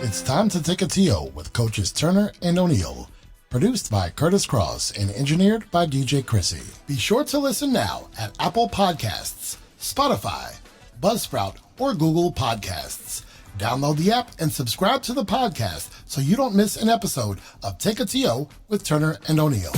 It's time to take a TO with coaches Turner and O'Neill. Produced by Kurtis Cross and engineered by DJ Krissy. Be sure to listen now at Apple Podcasts, Spotify, Buzzsprout, or Google Podcasts. Download the app and subscribe to the podcast so you don't miss an episode of Take a TO with Turner and O'Neill.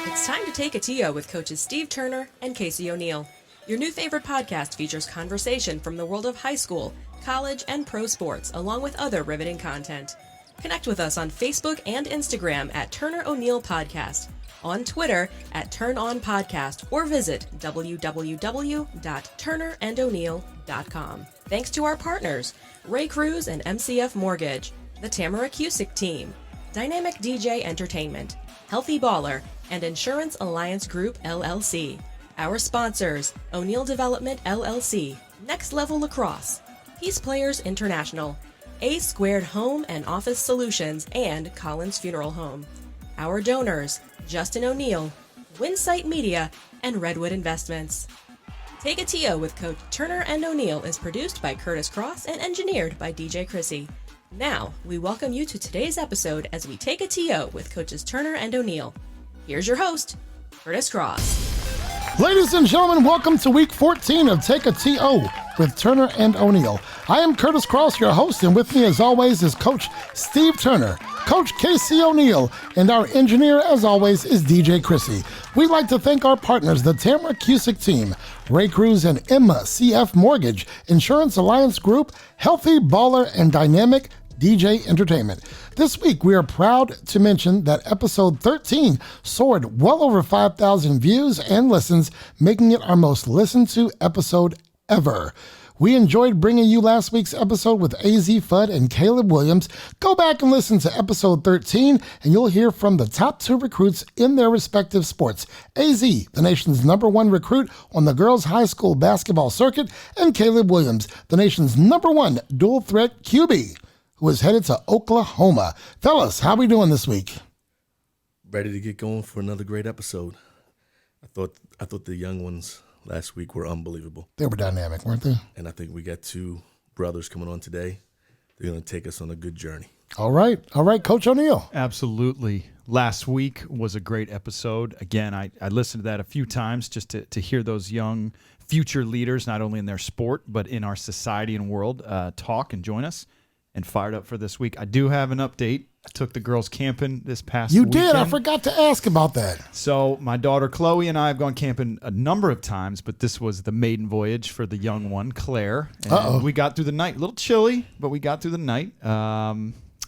It's time to take a TO with coaches Steve Turner and Casey O'Neill. Your new favorite podcast features conversation from the world of high school, college, and pro sports, along with other riveting content. Connect with us on Facebook and Instagram at Turner O'Neill Podcast, on Twitter at Turn On Podcast, or visit www.turnerando'neill.com. Thanks to our partners, Ray Cruz and MCF Mortgage, the Tamara Cusick Team, Dynamic DJ Entertainment, Healthy Baller, and Insurance Alliance Group, LLC. Our sponsors, O'Neill Development, LLC, Next Level Lacrosse, PeacePlayers International, Asst Home and Office Solutions, and Collins Funeral Home. Our donors, Justin O'Neill, Winsight Media, and Redwood Investments. Take a TO with Coach Turner and O'Neill is produced by Kurtis Cross and engineered by DJ Krissy. Now, we welcome you to today's episode as we take a TO with coaches Turner and O'Neill. Here's your host, Kurtis Cross. Ladies and gentlemen, welcome to week 14 of Take a TO with Turner and O'Neill. I am Kurtis Cross, your host, and with me as always is Coach Steve Turner, Coach Casey O'Neill, and our engineer as always is DJ Krissy. We'd like to thank our partners, the Tamara Cusick Team, Ray Cruz and MCF Mortgage, Insurance Alliance Group, Healthy Baller, and Dynamic DJ Entertainment. This week, we are proud to mention that episode 13 soared well over 5,000 views and listens, making it our most listened to episode ever. We enjoyed bringing you last week's episode with AZ Fudd and Caleb Williams. Go back and listen to episode 13, and you'll hear from the top two recruits in their respective sports. AZ, the nation's #1 recruit on the girls' high school basketball circuit, and Caleb Williams, the nation's #1 dual threat QB, who is headed to Oklahoma. Fellas, how we doing this week? Ready to get going for another great episode. I thought the young ones last week were unbelievable. They were dynamic, weren't they? And I think we got two brothers coming on today. They're going to take us on a good journey. All right, Coach O'Neill. Absolutely. Last week was a great episode. Again, I listened to that a few times just to hear those young future leaders, not only in their sport, but in our society and world, talk and join us. And fired up for this week. I do have an update. I took the girls camping this past weekend. You did? I forgot to ask about that. So my daughter Chloe and I have gone camping a number of times, but this was the maiden voyage for the young one, Claire. And we got through the night. A little chilly, but we got through the night.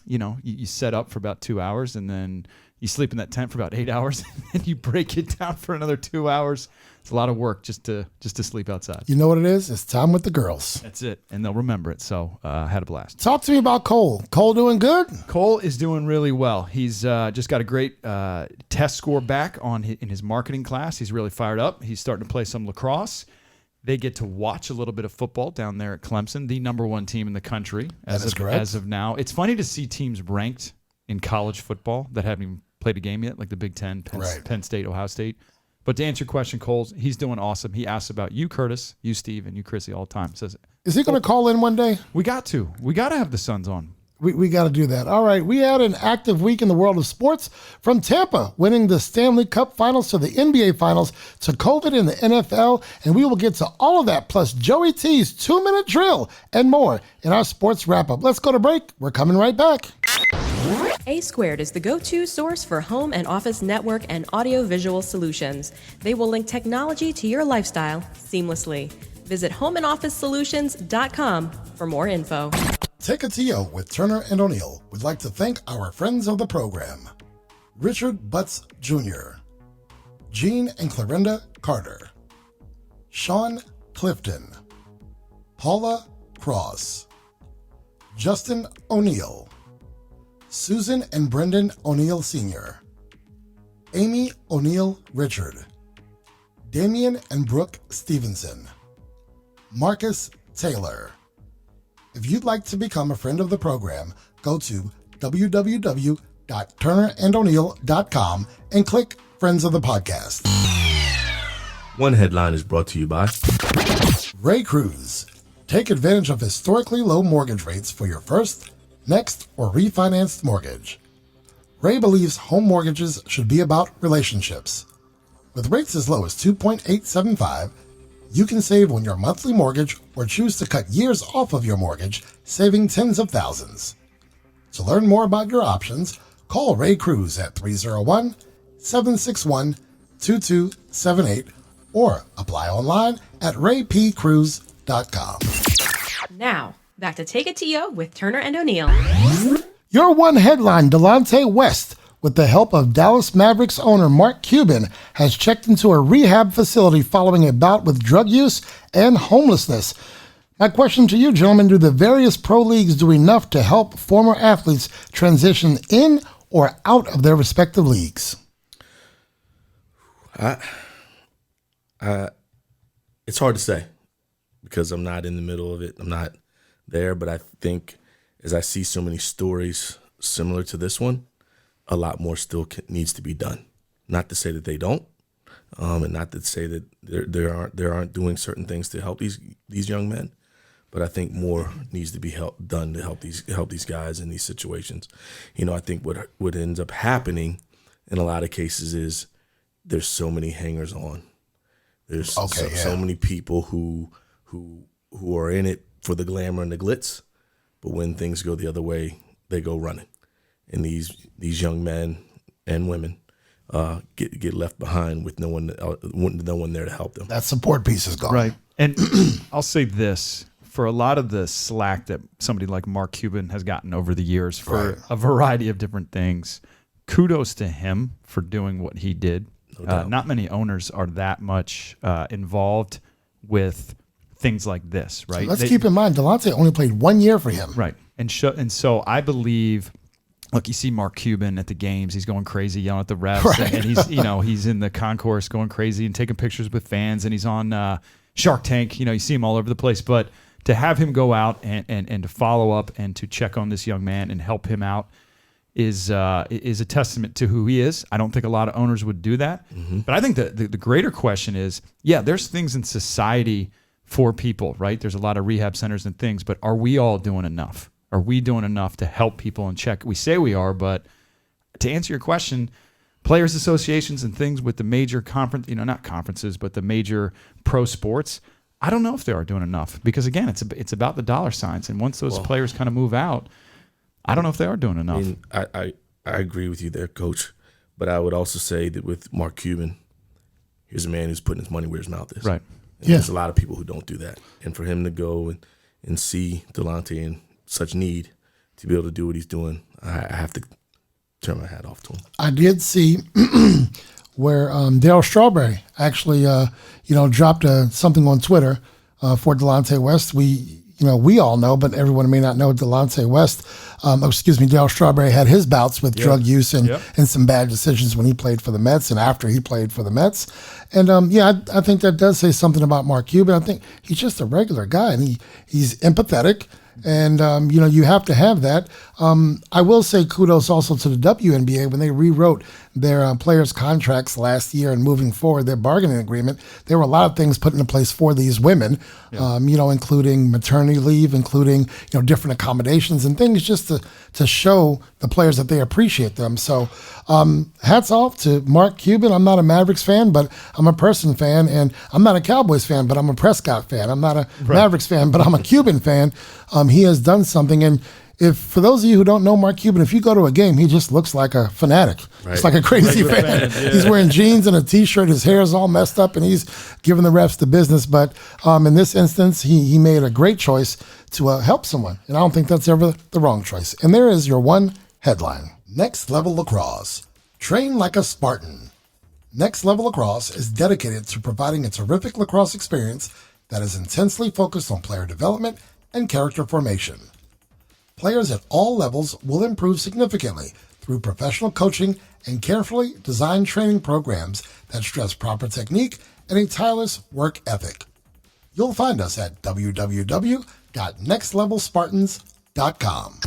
You set up for about 2 hours, and then you sleep in that tent for about 8 hours, and you break it down for another 2 hours. It's a lot of work just to sleep outside. You know what it is? It's time with the girls. That's it, and they'll remember it. So I had a blast. Talk to me about Cole. Cole doing good? Cole is doing really well. He's just got a great test score back in his marketing class. He's really fired up. He's starting to play some lacrosse. They get to watch a little bit of football down there at Clemson, the #1 team in the country as of now. It's funny to see teams ranked in college football that haven't even played a game yet, like the Big Ten, Penn State, Ohio State. But to answer your question, Cole, he's doing awesome. He asks about you, Kurtis, you, Steve, and you, Krissy, all the time. Says, is he going to call in one day? We got to. We got to have the Suns on. We got to do that. All right. We had an active week in the world of sports, from Tampa winning the Stanley Cup Finals to the NBA Finals to COVID in the NFL. And we will get to all of that, plus Joey T's 2-minute drill and more in our sports wrap-up. Let's go to break. We're coming right back. Asst is the go-to source for home and office network and audio-visual solutions. They will link technology to your lifestyle seamlessly. Visit homeandofficesolutions.com for more info. Take a TO with Turner and O'Neill would like to thank our friends of the program. Richard Butts Jr., Gene and Clarinda Carter, Sean Clifton, Paula Cross, Justin O'Neill, Susan and Brendan O'Neill Sr., Amy O'Neill Richard, Damian and Brooke Stevenson, Marcus Taylor. If you'd like to become a friend of the program, go to www.turnerando'neill.com and click Friends of the Podcast. One headline is brought to you by Ray Cruz, Take advantage of historically low mortgage rates for your first, next, or refinanced mortgage. Ray believes home mortgages should be about relationships. With rates as low as 2.875, you can save on your monthly mortgage or choose to cut years off of your mortgage, saving tens of thousands. To learn more about your options, call Ray Cruz at 301-761-2278 or apply online at raypcruz.com. Now, back to Take It To with Turner and O'Neill. Your one headline, Delante West, with the help of Dallas Mavericks owner Mark Cuban, has checked into a rehab facility following a bout with drug use and homelessness. My question to you, gentlemen, do the various pro leagues do enough to help former athletes transition in or out of their respective leagues? It's hard to say because I'm not in the middle of it. I'm not there, but I think as I see so many stories similar to this one, a lot more still needs to be done. Not to say that they don't, and not to say that there aren't doing certain things to help these young men, but I think more needs to be done to help these guys in these situations. You know, I think what ends up happening in a lot of cases is there's so many hangers on. There's so many people who are in it for the glamour and the glitz, but when things go the other way, they go running, and these young men and women get left behind with no one there to help them. That support piece is gone. Right. And I'll say this, for a lot of the slack that somebody like Mark Cuban has gotten over the years for a variety of different things, kudos to him for doing what he did. No not many owners are that much involved with things like this, right? So let's keep in mind, Delante only played 1 year for him. Right. And so I believe, look, you see Mark Cuban at the games, he's going crazy, yelling at the refs, right. and he's in the concourse going crazy and taking pictures with fans, and he's on Shark Tank. You see him all over the place. But to have him go out and to follow up and to check on this young man and help him out is a testament to who he is. I don't think a lot of owners would do that. Mm-hmm. But I think the greater question is, there's things in society for people, right? There's a lot of rehab centers and things, but are we all doing enough? Are we doing enough to help people and check? We say we are, but to answer your question, players associations and things with the major conference, not conferences, but the major pro sports, I don't know if they are doing enough because, again, it's about the dollar signs. And once those players kind of move out, I don't know if they are doing enough. I agree with you there, Coach. But I would also say that with Mark Cuban, here's a man who's putting his money where his mouth is. Right. And there's a lot of people who don't do that. And for him to go and see Delante in such need to be able to do what he's doing, I have to turn my hat off to him. I did see where Dale Strawberry actually, dropped something on Twitter for Delante West. We all know, but everyone may not know Delante West. Dale Strawberry had his bouts with drug use and some bad decisions when he played for the Mets and after he played for the Mets. And I think that does say something about Mark Cuban. I think he's just a regular guy, and he's empathetic. And, you have to have that. I will say kudos also to the WNBA when they rewrote their players' contracts last year and moving forward, their bargaining agreement. There were a lot of things put into place for these women, including maternity leave, including, different accommodations and things just to show the players that they appreciate them. So hats off to Mark Cuban. I'm not a Mavericks fan, but I'm a Person fan. And I'm not a Cowboys fan, but I'm a Prescott fan. I'm not a Mavericks fan, but I'm a Cuban fan. He has done something. And for those of you who don't know Mark Cuban, if you go to a game, he just looks like a fanatic. Right. It's like a crazy fan. He's wearing jeans and a T-shirt. His hair is all messed up, and he's giving the refs the business. But in this instance, he made a great choice to help someone. And I don't think that's ever the wrong choice. And there is your one headline. Next Level Lacrosse. Train like a Spartan. Next Level Lacrosse is dedicated to providing a terrific lacrosse experience that is intensely focused on player development and character formation. Players at all levels will improve significantly through professional coaching and carefully designed training programs that stress proper technique and a tireless work ethic. You'll find us at www.nextlevelspartans.com.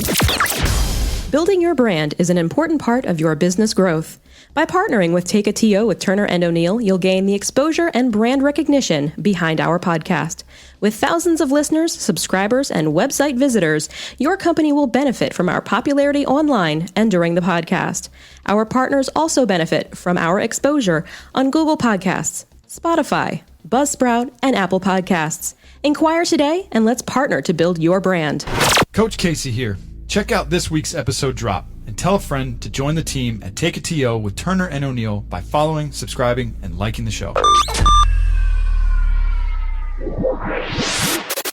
Building your brand is an important part of your business growth. By partnering with Take a TO with Turner and O'Neill, you'll gain the exposure and brand recognition behind our podcast. With thousands of listeners, subscribers, and website visitors, your company will benefit from our popularity online and during the podcast. Our partners also benefit from our exposure on Google Podcasts, Spotify, Buzzsprout, and Apple Podcasts. Inquire today and let's partner to build your brand. Coach Casey here. Check out this week's episode drop and tell a friend to join the team at Take a TO with Turner and O'Neill by following, subscribing, and liking the show.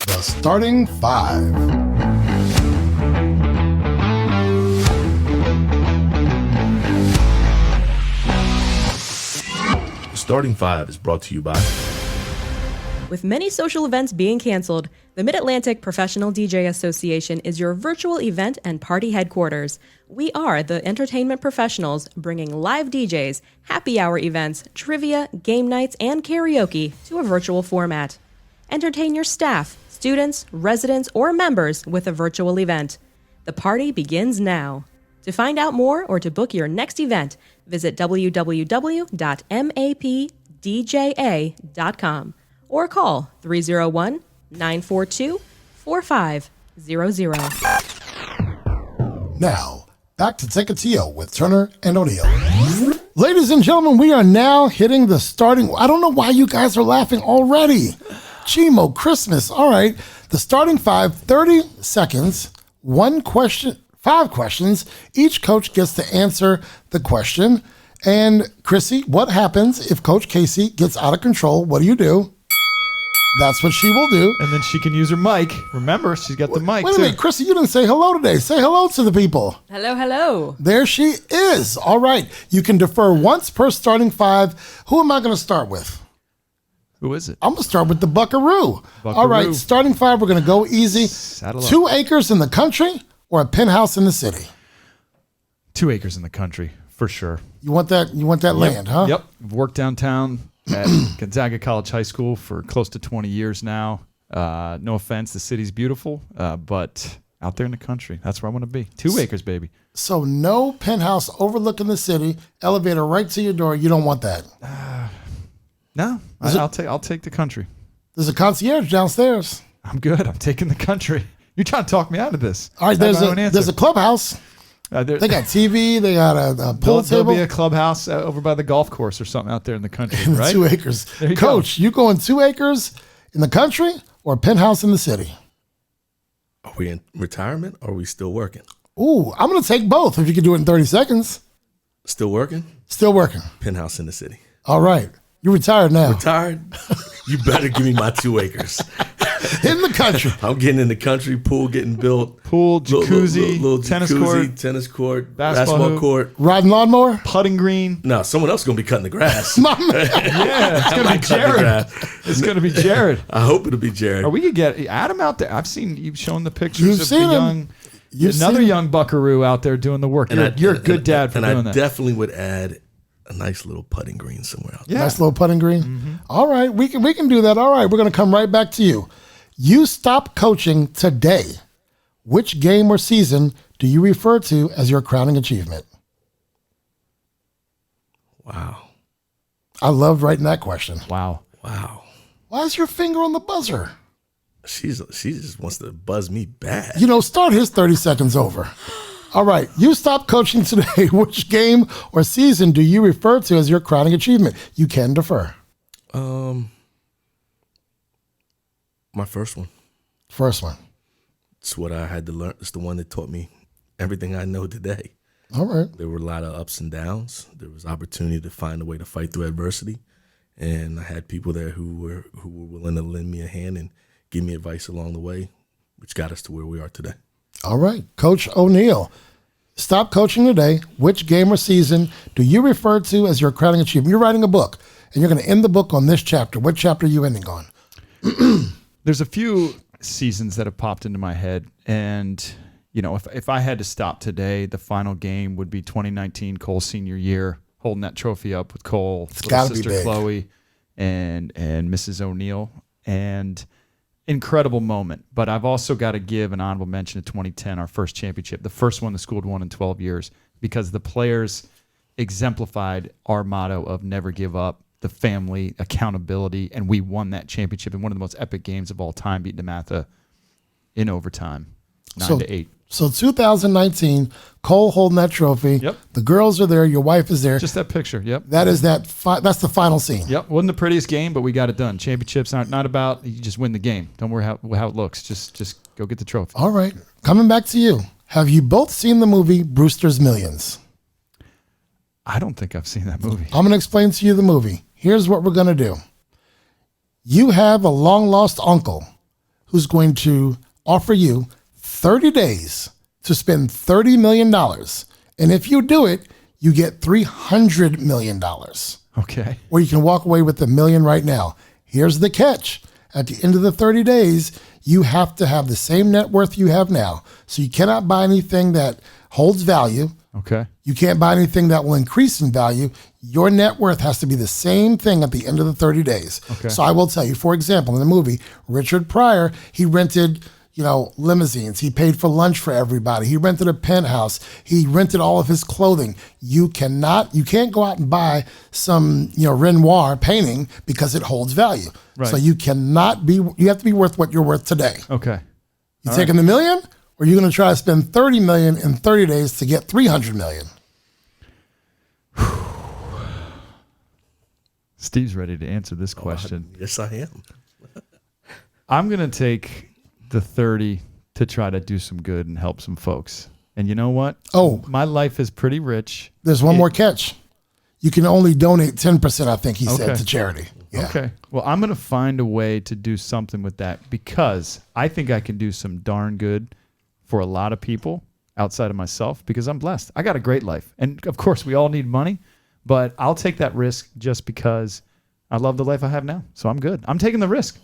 The starting five. The starting five is brought to you by. With many social events being canceled, the Mid-Atlantic Professional DJ Association is your virtual event and party headquarters. We are the entertainment professionals bringing live DJs, happy hour events, trivia, game nights, and karaoke to a virtual format. Entertain your staff, students, residents, or members with a virtual event. The party begins now. To find out more or to book your next event, visit www.mapdja.com. or call 301-942-4500. Now, back to Take a TO with Turner and O'Neill. Ladies and gentlemen, we are now hitting the starting. I don't know why you guys are laughing already. Chimo, Christmas. All right. The starting five, 30 seconds, one question, 5 questions. Each coach gets to answer the question. And Krissy, what happens if Coach Casey gets out of control? What do? That's what she will do. And then she can use her mic. Remember, she's got the mic, Wait a too. minute, Krissy, you didn't say hello today. Say hello to the people. Hello, hello. There she is. All right. You can defer once per starting five. Who am I going to start with? Who is it? I'm going to start with the Buckaroo. Buckaroo. All right. Starting five, we're going to go easy. Saddle up. 2 acres in the country or a penthouse in the city? 2 acres in the country, for sure. You want that land, huh? Yep. I've worked downtown at Gonzaga College High School for close to 20 years now. No offense, the city's beautiful, but out there in the country, that's where I want to be. 2 acres, baby. So no penthouse overlooking the city, elevator right to your door. You don't want that. No, I'll take the country. There's a concierge downstairs. I'm good. I'm taking the country. You're trying to talk me out of this. All right, there's a clubhouse. They got TV. They got a pool There'll table. be a clubhouse over by the golf course or something out there in the country, In the right? 2 acres. There you Coach, you going 2 acres in the country or a penthouse in the city? Are we in retirement or are we still working? Ooh, I'm going to take both if you can do it in 30 seconds. Still working? Still working. Penthouse in the city. All right. You're retired now. Retired? You better give me my 2 acres. In the country. I'm getting in the country, pool getting built. Pool, jacuzzi, little tennis tennis court, basketball basketball court. Riding lawnmower? putting green. No, someone else is going to be cutting the grass. My man. Yeah, it's going to be Jared. It's going to be Jared. I hope it'll be Jared. Or we could get Adam out there. I've seen you've shown the pictures You've of seen the him. young, another young buckaroo out there doing the work. You're a good dad for doing I that. definitely would add a nice little putting green somewhere out there. Yeah. Nice little putting green. Mm-hmm. All right. We can do that. All right. We're going to come right back to you. You stop coaching today. Which game or season do you refer to as your crowning achievement? Wow. I loved writing that question. Wow. Why is your finger on the buzzer? She just wants to buzz me bad. Start his 30 seconds over. All right. You stop coaching today. Which game or season do you refer to as your crowning achievement? You can defer. My first one. First one. It's what I had to learn. It's the one that taught me everything I know today. All right. There were a lot of ups and downs. There was opportunity to find a way to fight through adversity. And I had people there who were willing to lend me a hand and give me advice along the way, which got us to where we are today. All right. Coach O'Neill, stop coaching today. Which game or season do you refer to as your crowning achievement? You're writing a book, and you're going to end the book on this chapter. What chapter are you ending on? There's a few seasons that have popped into my head, and if I had to stop today, the final game would be 2019 Cole's senior year, holding that trophy up with Cole, little gotta be sister big. Chloe, and Mrs. O'Neill. And incredible moment. But I've also got to give an honorable mention to 2010, our first championship, the first one the school had won in 12 years, because the players exemplified our motto of never give up, the family, accountability, and we won that championship in one of the most epic games of all time, beating DeMatha in overtime, 9-8. So 2019, Cole holding that trophy. Yep. The girls are there. Your wife is there. Just that picture. Yep. That's the final scene. Yep. Wasn't the prettiest game, but we got it done. Championships aren't not about you just win the game. Don't worry how it looks. Just go get the trophy. All right. Coming back to you. Have you both seen the movie Brewster's Millions? I don't think I've seen that movie. I'm going to explain to you the movie. Here's what we're going to do. You have a long lost uncle who's going to offer you 30 days to spend $30 million. And if you do it, you get $300 million. Okay. Or you can walk away with $1 million right now. Here's the catch. At the end of the 30 days, you have to have the same net worth you have now. So you cannot buy anything that holds value. Okay. You can't buy anything that will increase in value. Your net worth has to be the same thing at the end of the 30 days. Okay. So I will tell you, for example, in the movie, Richard Pryor, he rented, limousines. He paid for lunch for everybody. He rented a penthouse. He rented all of his clothing. You can't go out and buy some, Renoir painting because it holds value. Right. So you have to be worth what you're worth today. Okay. You taking the million? Or are you going to try to spend $30 million in 30 days to get $300 million? Steve's ready to answer this question. Yes, I am. I'm going to take the 30 to try to do some good and help some folks. And you know what? Oh. My life is pretty rich. There's one more catch. You can only donate 10%, I think he said, to charity. Yeah. Okay. Well, I'm going to find a way to do something with that because I think I can do some darn good for a lot of people outside of myself because I'm blessed. I got a great life. And of course, we all need money, but I'll take that risk just because I love the life I have now. So I'm good. I'm taking the risk.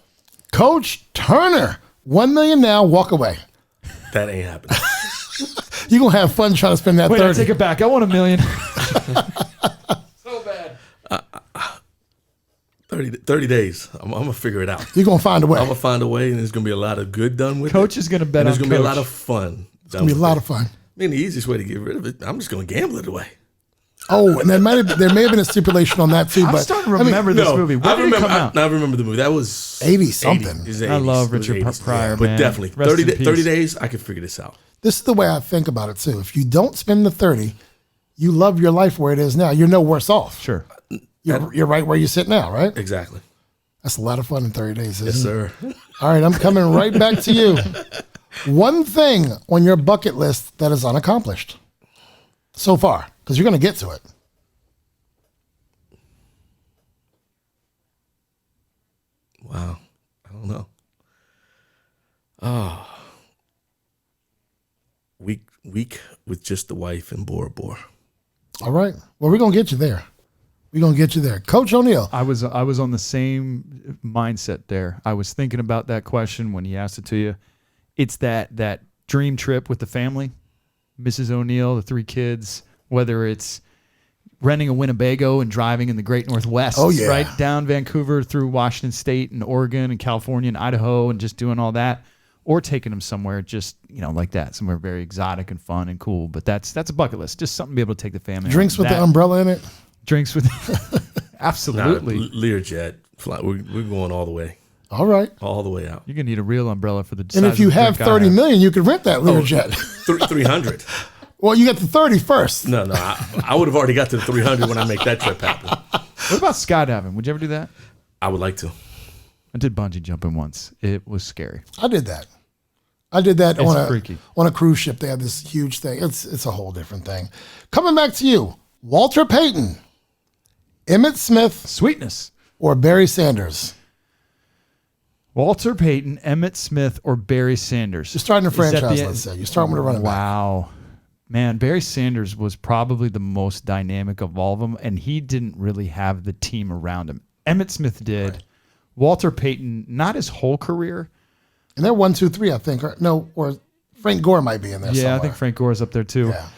Coach Turner, $1 million now, walk away. That ain't happening. You're going to have fun trying to spend that 30. I take it back. I want $1 million. So bad. 30 days. I'm going to figure it out. You're going to find a way. I'm going to find a way, and there's going to be a lot of good done with Coach it. is going to bet and on there's going to be a lot Coach. of fun. It's going to be a lot of fun. I mean, the easiest way to get rid of it, I'm just going to gamble it away. Oh, and there may have been a stipulation on that too. I'm but starting to remember this movie. When did it come out? I remember the movie. That was 80 something. 80s. I love It was Richard 80s. Pryor, But man. definitely, Rest in 30 peace. days, I can figure this out. This is the way I think about it too. If you don't spend the 30, you love your life where it is now. You're no worse off. Sure. You're right where you sit now, right? Exactly. That's a lot of fun in 30 days, isn't Yes, it? sir. All right, I'm coming right back to you. One thing on your bucket list that is unaccomplished so far, because you're going to get to it. Wow. I don't know. Oh. Week with just the wife and Bora Bora. All right. Well, we're going to get you there. We're going to get you there. Coach O'Neill. I was on the same mindset there. I was thinking about that question when he asked it to you. It's that dream trip with the family, Mrs. O'Neill, the 3 kids, whether it's renting a Winnebago and driving in the Great Northwest, Oh, yeah. right down Vancouver through Washington State and Oregon and California and Idaho and just doing all that, or taking them somewhere just, like that, somewhere very exotic and fun and cool. But that's a bucket list, just something to be able to take the family. Drinks on. with the umbrella in it. Drinks with absolutely. Learjet. We're going all the way. All right. All the way out. You're gonna need a real umbrella for the. And size if you of the have drink I 30 million, you could rent that Learjet. 300. Well, you get the 30 first. No. I would have already got to the 300 when I make that trip happen. What about skydiving? Would you ever do that? I would like to. I did bungee jumping once. It was scary. I did that. It's freaky. On a cruise ship. They had this huge thing. It's a whole different thing. Coming back to you, Walter Payton, Emmitt Smith, Sweetness. or Barry Sanders. Walter Payton, Emmitt Smith, or Barry Sanders. You're starting a Is that franchise, the- let's say. You're starting with a running back. Wow. Man, Barry Sanders was probably the most dynamic of all of them, and he didn't really have the team around him. Emmitt Smith did. Right. Walter Payton, not his whole career. And they're 1, 2, 3, I think. Or Frank Gore might be in there somewhere. I think Frank Gore's up there too. Yeah.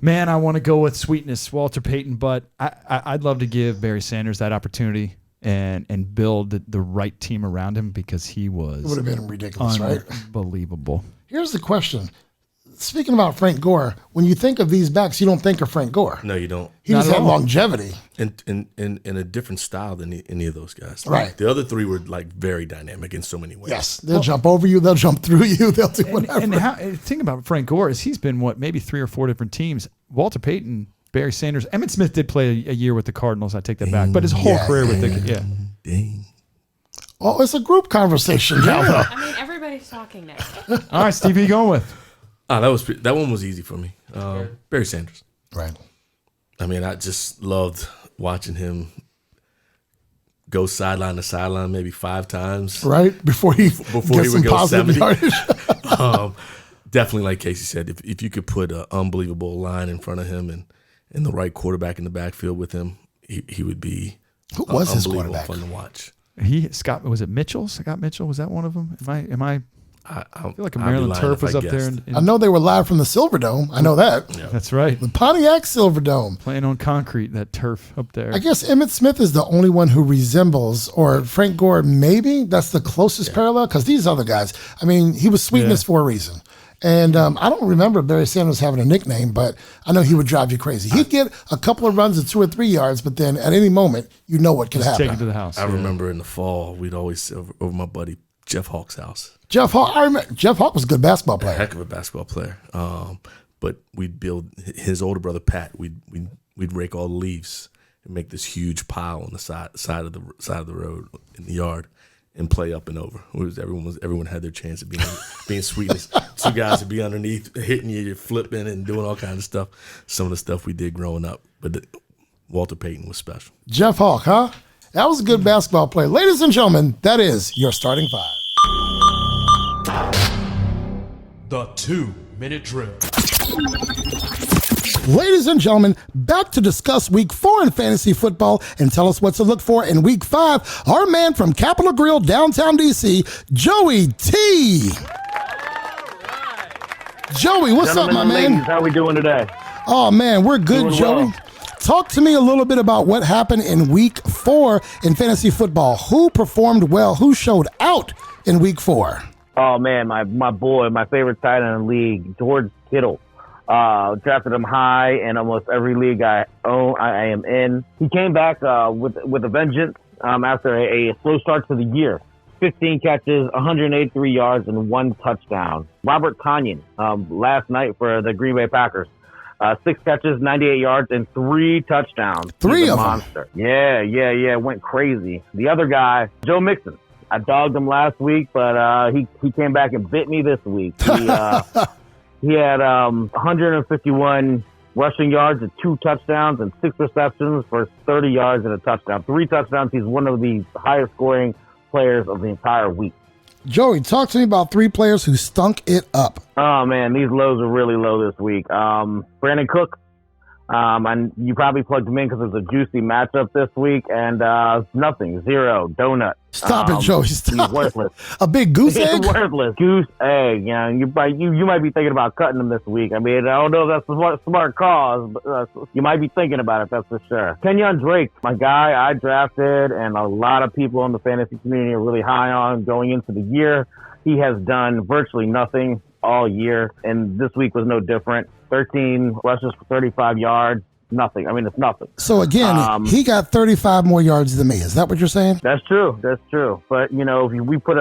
Man, I want to go with Sweetness, Walter Payton, but I'd love to give Barry Sanders that opportunity. and build the right team around him, because he was It would have been ridiculous, right? Unbelievable. Here's the question. Speaking about Frank Gore, when you think of these backs, you don't think of Frank Gore. No, you don't. He Not just at had all. longevity. In a different style than any of those guys. Right. The other three were like very dynamic in so many ways. Yes, they'll jump over you. They'll jump through you. They'll do whatever. And the thing about Frank Gore is he's been, maybe 3 or 4 different teams. Walter Payton, Barry Sanders. Emmett Smith did play a year with the Cardinals. I take that back. But his whole career with the Dang. Oh, it's a group conversation now, though. I mean, everybody's talking now. All right, Steve, who you going with? That one was easy for me. Barry Sanders. Right. I mean, I just loved watching him go sideline to sideline maybe 5 times. Right? Before he gets some would go positive 70. yardage. Definitely, like Casey said, if you could put an unbelievable line in front of him and the right quarterback in the backfield with him, he would be Who was his unbelievable quarterback? fun to watch. Scott, was it Mitchell? Scott Mitchell, was that one of them? I feel like a I'd be Maryland lying Turf if I was up there. guessed. I know they were live from the Silverdome. I know that. That's right. The Pontiac Silverdome. Playing on concrete, that turf up there. I guess Emmett Smith is the only one who resembles, or Frank Gore, maybe that's the closest parallel, because these other guys, I mean, he was sweetness for a reason. And I don't remember Barry Sanders having a nickname, but I know he would drive you crazy. He'd get a couple of runs of 2 or 3 yards, but then at any moment, you know what could happen. Take it to the house. I remember in the fall, we'd always sit over my buddy Jeff Hawk's house. Jeff Hawk, I remember, Jeff Hawk was a good basketball player. Heck of a basketball player. But we'd build his older brother Pat. We'd rake all the leaves and make this huge pile on the side of the road in the yard and play up and over. Everyone had their chance of being sweetness. 2 guys would be underneath, hitting you, flipping and doing all kinds of stuff. Some of the stuff we did growing up, but Walter Payton was special. Jeff Hawk, huh? That was a good basketball player. Ladies and gentlemen, that is your starting 5. The 2-minute drill. Ladies and gentlemen, back to discuss week 4 in fantasy football and tell us what to look for in week 5. Our man from Capitol Grill, downtown DC, Joey T. Joey, what's up, my man? Ladies, how we doing today? Oh, man, we're good, Doing Joey. well. Talk to me a little bit about what happened in week 4 in fantasy football. Who performed well? Who showed out in week 4? Oh, man, my boy, my favorite tight end in the league, George Kittle. Drafted him high in almost every league I am in. He came back with a vengeance after a slow start to the year. 15 catches, 183 yards, and 1 touchdown. Robert Tonyan, last night for the Green Bay Packers. 6 catches, 98 yards, and 3 touchdowns. 3 He's a of them. monster. Yeah. Went crazy. The other guy, Joe Mixon. I dogged him last week, but he came back and bit me this week. He had 151 rushing yards and 2 touchdowns and 6 receptions for 30 yards and a touchdown. 3 touchdowns. He's one of the highest scoring players of the entire week. Joey, talk to me about 3 players who stunk it up. Oh, man, these lows are really low this week. Brandon Cook. And you probably plugged him in because it's a juicy matchup this week, and nothing, 0, donut. Stop it, Joey. Stop He's worthless. it. A big goose He's egg? worthless. Goose egg. You know, you might be thinking about cutting him this week. I mean, I don't know if that's a smart cause, but you might be thinking about it, that's for sure. Kenyon Drake, my guy I drafted, and a lot of people in the fantasy community are really high on going into the year. He has done virtually nothing all year, and this week was no different. 13 rushes for 35 yards. Nothing. I mean, it's nothing. So again, he got 35 more yards than me. Is that what you're saying? That's true. But, you know, if we put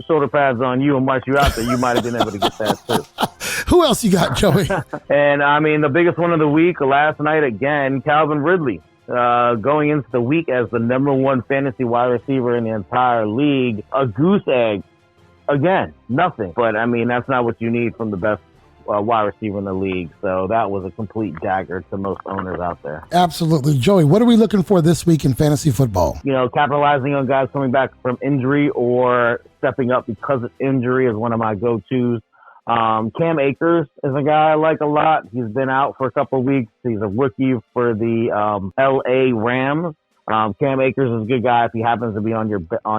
shoulder pads on you and march you out there, you might have been able to get that too. Who else you got, Joey? And, I mean, the biggest one of the week, last night again, Calvin Ridley, going into the week as the number 1 fantasy wide receiver in the entire league. A goose egg. Again, nothing. But, I mean, that's not what you need from the best wide receiver in the league. So that was a complete dagger to most owners out there. Absolutely. Joey, what are we looking for this week in fantasy football? You know, capitalizing on guys coming back from injury or stepping up because of injury is one of my go-tos. Cam Akers is a guy I like a lot. He's been out for a couple of weeks. He's a rookie for the L.A. Rams. Cam Akers is a good guy if he happens to be on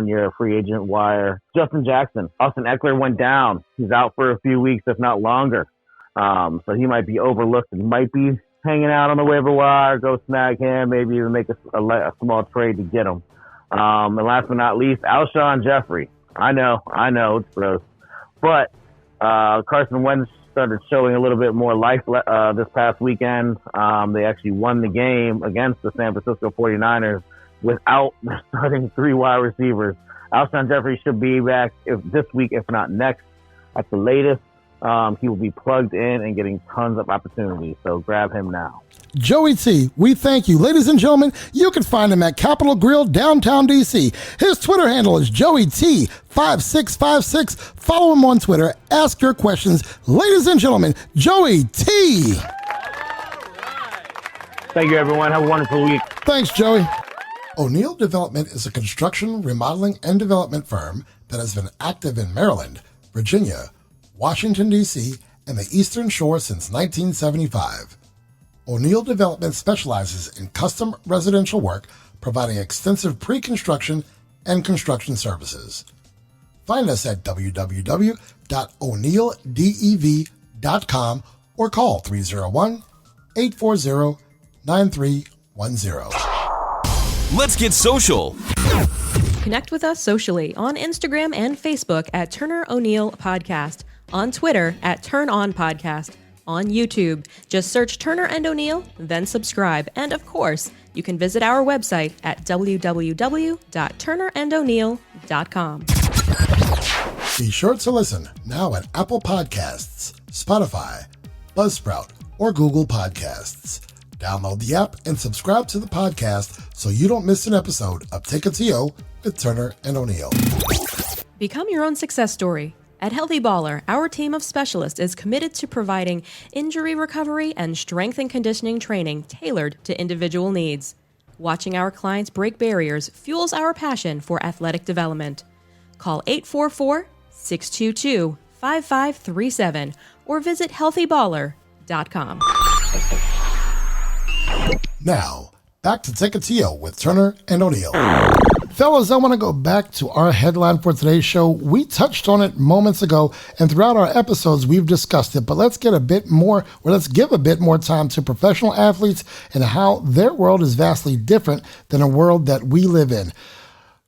your free agent wire. Justin Jackson. Austin Eckler went down. He's out for a few weeks, if not longer. So he might be overlooked and might be hanging out on the waiver wire. Go snag him. Maybe even make a small trade to get him. And last but not least, Alshon Jeffrey. I know, it's gross. But Carson Wentz started showing a little bit more life this past weekend. They actually won the game against the San Francisco 49ers without starting 3 wide receivers. Alshon Jeffrey should be back this week, if not next, at the latest. He will be plugged in and getting tons of opportunities, so grab him now. Joey T, we thank you. Ladies and gentlemen, you can find him at Capitol Grill, downtown D.C. His Twitter handle is JoeyT5656. Follow him on Twitter. Ask your questions. Ladies and gentlemen, Joey T. Thank you, everyone. Have a wonderful week. Thanks, Joey. O'Neill Development is a construction, remodeling, and development firm that has been active in Maryland, Virginia, Washington, D.C., and the Eastern Shore since 1975. O'Neill Development specializes in custom residential work, providing extensive pre-construction and construction services. Find us at www.o'neilldev.com or call 301-840-9310. Let's get social. Connect with us socially on Instagram and Facebook at Turner O'Neill Podcast, on Twitter at Turn On Podcast, on YouTube. Just search Turner and O'Neill, then subscribe. And of course, you can visit our website at www.turnerando'neill.com. Be sure to listen now at Apple Podcasts, Spotify, Buzzsprout, or Google Podcasts. Download the app and subscribe to the podcast so you don't miss an episode of Take a TO with Turner and O'Neill. Become your own success story. At Healthy Baller, our team of specialists is committed to providing injury recovery and strength and conditioning training tailored to individual needs. Watching our clients break barriers fuels our passion for athletic development. Call 844-622-5537 or visit healthyballer.com. Now, back to Take a TO with Turner and O'Neill. Fellas, I want to go back to our headline for today's show. We touched on it moments ago, and throughout our episodes, we've discussed it, but let's give a bit more time to professional athletes and how their world is vastly different than a world that we live in.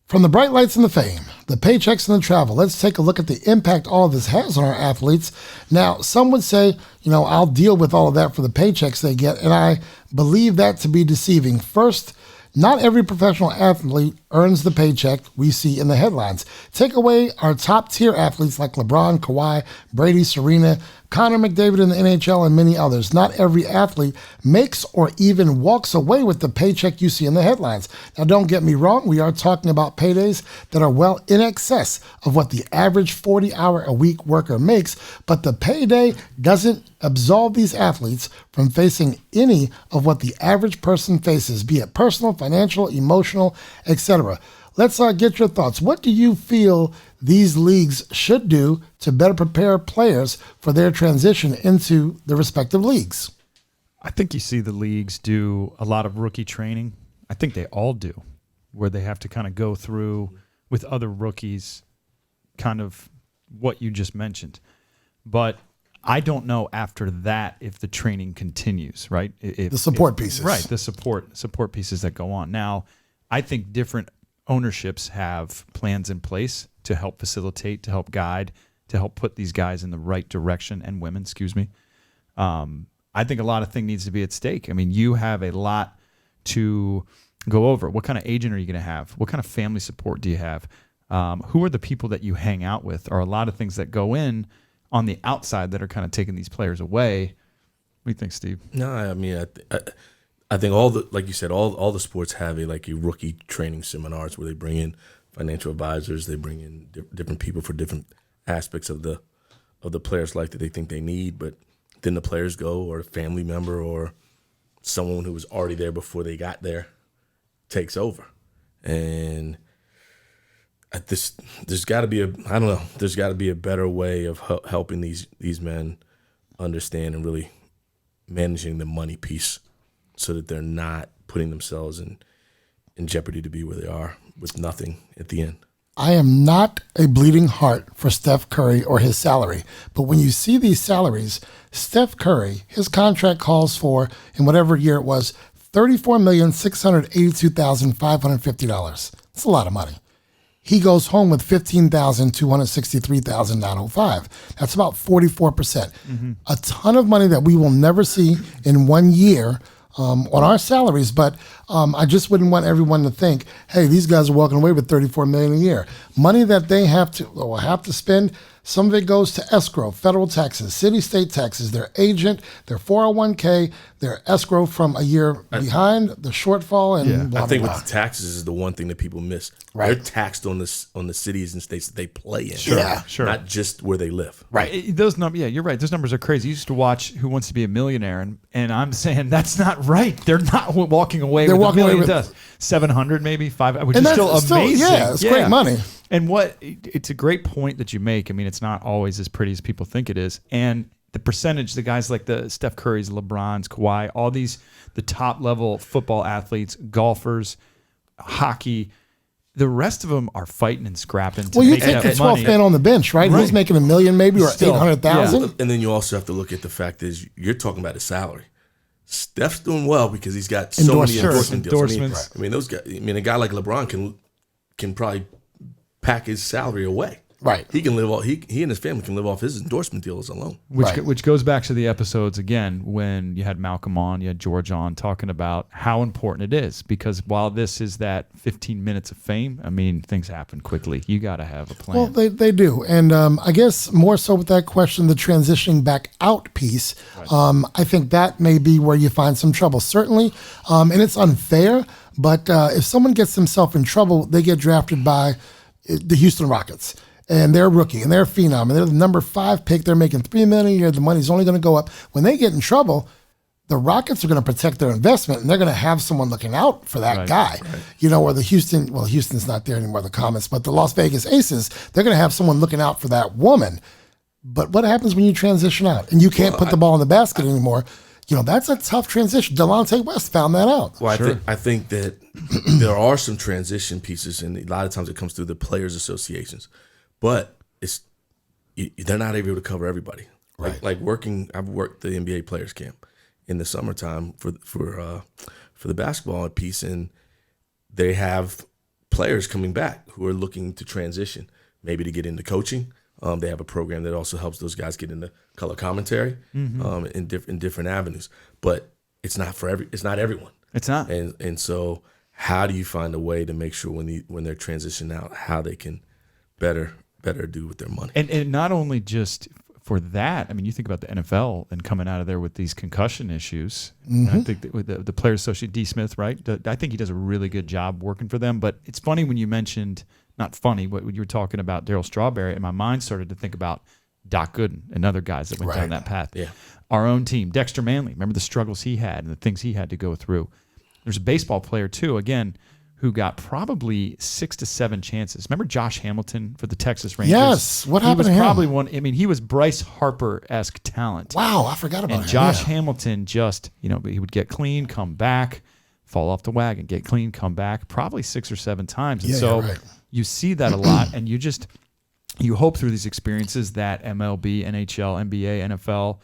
From the bright lights and the fame, the paychecks and the travel, let's take a look at the impact all of this has on our athletes. Now, some would say, I'll deal with all of that for the paychecks they get, and I believe that to be deceiving. First, not every professional athlete earns the paycheck we see in the headlines. Take away our top-tier athletes like LeBron, Kawhi, Brady, Serena, Connor McDavid in the NHL, and many others. Not every athlete makes or even walks away with the paycheck you see in the headlines. Now, don't get me wrong. We are talking about paydays that are well in excess of what the average 40-hour-a-week worker makes, but the payday doesn't absolve these athletes from facing any of what the average person faces, be it personal, financial, emotional, etc. Let's get your thoughts. What do you feel these leagues should do to better prepare players for their transition into the respective leagues? I think you see the leagues do a lot of rookie training. I think they all do, where they have to kind of go through with other rookies kind of what you just mentioned. But I don't know after that if the training continues, right? The support pieces. Right, the support pieces that go on. Now, I think different ownerships have plans in place to help facilitate, to help guide, to help put these guys in the right direction, and women, I think a lot of things needs to be at stake. I mean, you have a lot to go over. What kind of agent are you going to have? What kind of family support do you have? Who are the people that you hang out with? Are a lot of things that go in on the outside that are kind of taking these players away. What do you think, Steve? No, I mean, I think all the, like you said, all the sports have a rookie training seminars where they bring in financial advisors, they bring in different people for different aspects of the player's life that they think they need, but then the players go, or a family member or someone who was already there before they got there takes over. And there's got to be there's got to be a better way of helping these men understand and really managing the money piece so that they're not putting themselves in jeopardy to be where they are with nothing at the end. I am not a bleeding heart for Steph Curry or his salary, but when you see these salaries, Steph Curry, his contract calls for, in whatever year it was, $34,682,550. It's a lot of money. He goes home with $15,263,905. That's about 44%. A ton of money that we will never see in 1 year on our salaries. But I just wouldn't want everyone to think, hey, these guys are walking away with $34 million a year. Money that they have to spend. Some of it goes to escrow, federal taxes, city, state taxes, their agent, their 401k, their escrow from a year behind, the shortfall, and blah, I think blah, with the taxes is the one thing that people miss. Right. They're taxed on the cities and states that they play in. Sure. Not just where they live. Right. Those numbers, you're right. Those numbers are crazy. You used to watch Who Wants to Be a Millionaire, and I'm saying that's not right. They're not walking away with $1 million. 700 maybe, 500, which is still amazing. Yeah, it's great money. And it's a great point that you make. I mean, it's not always as pretty as people think it is. And the percentage, the guys like the Steph Currys, LeBrons, Kawhi, all these, the top level football athletes, golfers, hockey, the rest of them are fighting and scrapping to You make take that the 12th money. man on the bench, right? He's making $1 million maybe, or Still, 800,000. And then you also have to look at the fact is you're talking about his salary. Steph's doing well because he's got so many endorsement deals. Endorsements. I mean, those guys. I mean, a guy like LeBron can probably pack his salary away. Right. He can live off. He and his family can live off his endorsement deals alone. Which goes back to the episodes again when you had Malcolm on, you had George on, talking about how important it is, because while this is that 15 minutes of fame, I mean, things happen quickly. You got to have a plan. Well, they do. And I guess more so with that question, the transitioning back out piece, I think that may be where you find some trouble, certainly. And it's unfair, but if someone gets themselves in trouble, they get drafted by the Houston Rockets. And they're a rookie, and they're a phenom, and they're the number 5 pick. They're making $3 million a year. The money's only going to go up. When they get in trouble, the Rockets are going to protect their investment, and they're going to have someone looking out for that guy. Right. Or the Houston's not there anymore, the Comets, but the Las Vegas Aces, they're going to have someone looking out for that woman. But what happens when you transition out and you can't put the ball in the basket anymore? That's a tough transition. Delante West found that out. Well, I think that there are some transition pieces, and a lot of times it comes through the players' associations. But they're not able to cover everybody. Right. Like I've worked the NBA players camp in the summertime for the basketball piece, and they have players coming back who are looking to transition, maybe to get into coaching. They have a program that also helps those guys get into color commentary in different avenues. But it's not it's not everyone. It's not. And so how do you find a way to make sure when they're transitioning out, how they can better do with their money? And not only just for that, I mean, you think about the NFL and coming out of there with these concussion issues. And I think that with the player associate D. Smith, right? I think he does a really good job working for them. But it's funny when you mentioned, not funny, what you were talking about Darryl Strawberry, and my mind started to think about Doc Gooden and other guys that went down that path. Yeah. Our own team, Dexter Manley. Remember the struggles he had and the things he had to go through. There's a baseball player too, again, who got probably 6 to 7 chances. Remember Josh Hamilton for the Texas Rangers? Yes. What happened to him? He was probably one. I mean, he was Bryce Harper-esque talent. Wow, I forgot about him. And Josh Hamilton just, he would get clean, come back, fall off the wagon, get clean, come back, probably 6 or 7 times. And you see that a lot, and you hope through these experiences that MLB, NHL, NBA, NFL,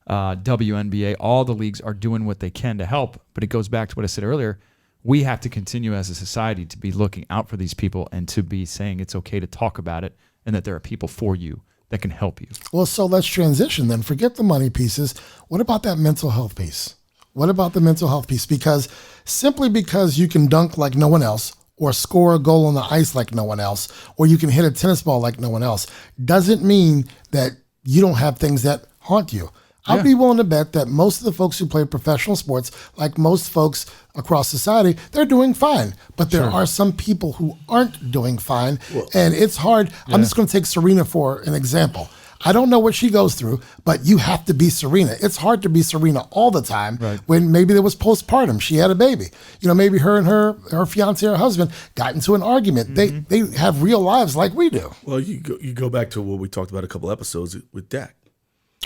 WNBA, all the leagues are doing what they can to help. But it goes back to what I said earlier. We have to continue as a society to be looking out for these people and to be saying it's okay to talk about it and that there are people for you that can help you. Well, so let's transition then. Forget the money pieces. What about that mental health piece? What about the mental health piece? Because simply because you can dunk like no one else, or score a goal on the ice like no one else, or you can hit a tennis ball like no one else, doesn't mean that you don't have things that haunt you. I'd be willing to bet that most of the folks who play professional sports, like most folks across society, they're doing fine. But there are some people who aren't doing fine, and it's hard. I'm just going to take Serena for an example. I don't know what she goes through, but you have to be Serena. It's hard to be Serena all the time when maybe there was postpartum. She had a baby. Maybe her and her fiance or husband got into an argument. They have real lives like we do. Well, you go back to what we talked about a couple episodes with Dak.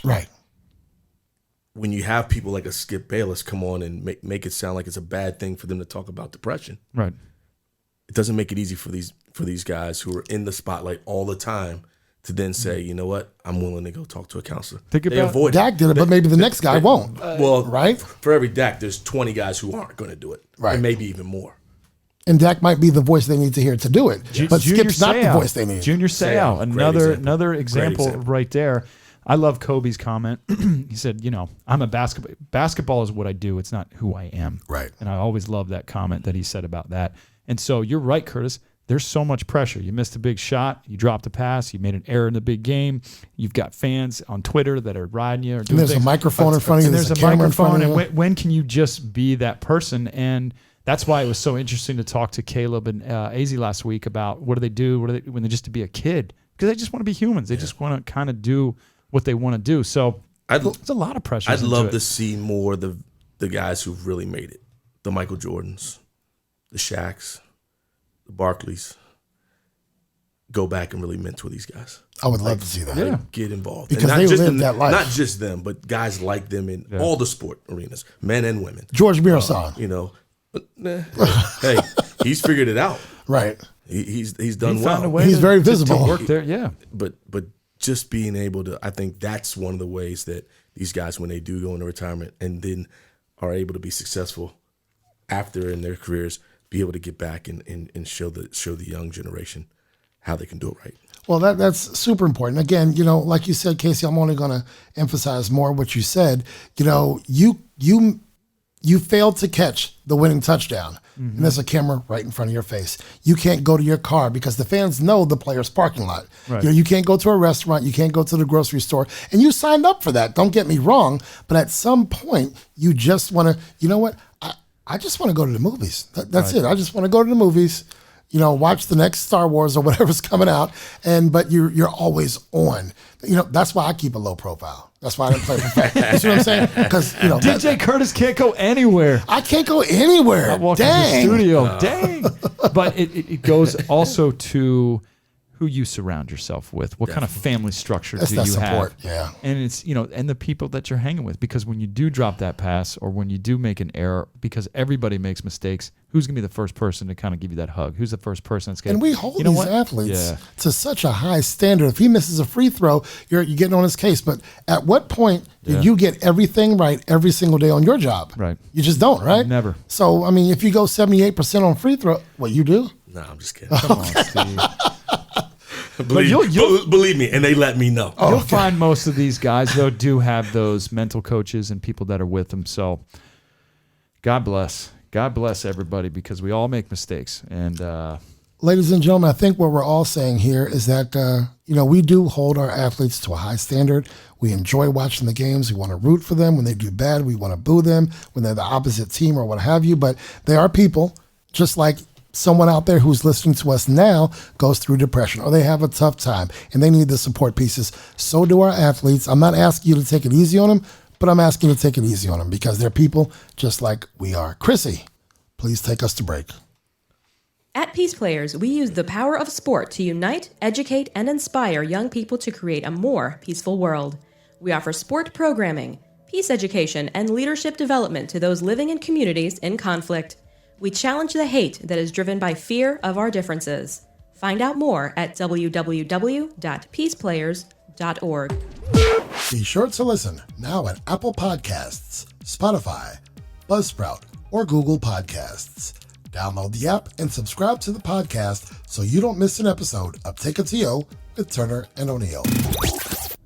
Right. When you have people like a Skip Bayless come on and make it sound like it's a bad thing for them to talk about depression. Right. It doesn't make it easy for these guys who are in the spotlight all the time to then say, you know what, I'm willing to go talk to a counselor. Think about Dak did it, but maybe the next guy won't. Well, right? For every Dak, there's 20 guys who aren't going to do it. Right. And maybe even more. And Dak might be the voice they need to hear to do it. But Skip's not the voice they need. Junior Seau, another example right there. I love Kobe's comment. He said, I'm a basketball is what I do. It's not who I am. Right. And I always love that comment that he said about that. And so you're right, Kurtis. There's so much pressure. You missed a big shot. You dropped a pass. You made an error in the big game. You've got fans on Twitter that are riding you. Or doing there's things. a microphone in front of you. There's a camera microphone. in front of you. And when can you just be that person? And that's why it was so interesting to talk to Caleb and AZ last week about what do they do when they just to be a kid. Because they just want to be humans. They just want to kind of do what they want to do. So there's a lot of pressure. I'd love to see more of the guys who've really made it. The Michael Jordans, the Shaqs, the Barkleys. Go back and really mentor these guys. I would love to see that. Yeah. Get involved. Because they lived that life. Not just them, but guys like them in all the sport arenas, men and women. George Mirasan. Hey, he's figured it out. Right. He's done He well. found a way He's to- very to visible. work there, yeah. But just being able to, I think that's one of the ways that these guys, when they do go into retirement and then are able to be successful after in their careers, be able to get back and show the young generation how they can do it right. Well, that's super important. Again, like you said, Casey, I'm only going to emphasize more what you said. You failed to catch the winning touchdown, and there's a camera right in front of your face. You can't go to your car because the fans know the player's parking lot. Right. You can't go to a restaurant. You can't go to the grocery store. And you signed up for that. Don't get me wrong. But at some point, you just want to, you know what? I just want to go to the movies. That's it. I just want to go to the movies. Watch the next Star Wars or whatever's coming out, but you're always on. That's why I keep a low profile. That's why I didn't play professional. You see what I'm saying? Because DJ Kurtis can't go anywhere. I can't go anywhere. I walk Dang. into the studio. Dang. But it goes also to who you surround yourself with. What kind of family structure That's do that you support, have? yeah. And it's, and the people that you're hanging with. Because when you do drop that pass or when you do make an error, because everybody makes mistakes, who's going to be the first person to kind of give you that hug? Who's the first person that's going to... And we hold these athletes to such a high standard. If he misses a free throw, you're getting on his case. But at what point do you get everything right every single day on your job? Right. You just don't, right? Never. So, if you go 78% on free throw, what you do? No, I'm just kidding. Come on, Steve. Believe me, and they let me know. You'll find most of these guys, though, do have those mental coaches and people that are with them. So God bless. God bless everybody because we all make mistakes. And ladies and gentlemen, I think what we're all saying here is that, we do hold our athletes to a high standard. We enjoy watching the games. We want to root for them. When they do bad, we want to boo them when they're the opposite team or what have you. But they are people, just like someone out there who's listening to us now goes through depression or they have a tough time and they need the support pieces. So do our athletes. I'm not asking you to take it easy on them, but I'm asking you to take it easy on them because they're people just like we are. Krissy, please take us to break. At PeacePlayers, we use the power of sport to unite, educate, and inspire young people to create a more peaceful world. We offer sport programming, peace education, and leadership development to those living in communities in conflict. We challenge the hate that is driven by fear of our differences. Find out more at www.peaceplayers.org. Be sure to listen now at Apple Podcasts, Spotify, Buzzsprout, or Google Podcasts. Download the app and subscribe to the podcast so you don't miss an episode of Take a TO with Turner and O'Neill.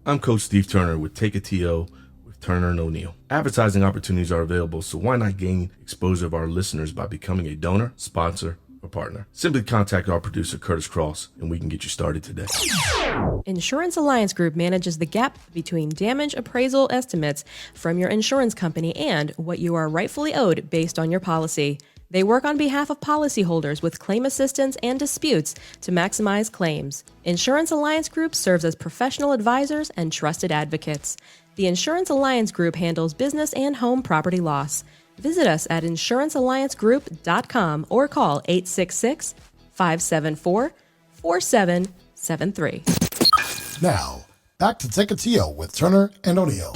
I'm Coach Steve Turner with Take a TO with Turner and O'Neill. Advertising opportunities are available, so why not gain exposure of our listeners by becoming a donor, sponsor, or partner? Simply contact our producer, Kurtis Cross, and we can get you started today. Insurance Alliance Group manages the gap between damage appraisal estimates from your insurance company and what you are rightfully owed based on your policy. They work on behalf of policyholders with claim assistance and disputes to maximize claims. Insurance Alliance Group serves as professional advisors and trusted advocates. The Insurance Alliance Group handles business and home property loss. Visit us at insurancealliancegroup.com or call 866-574-4773. Now, back to Take a TO with Turner and O'Neill.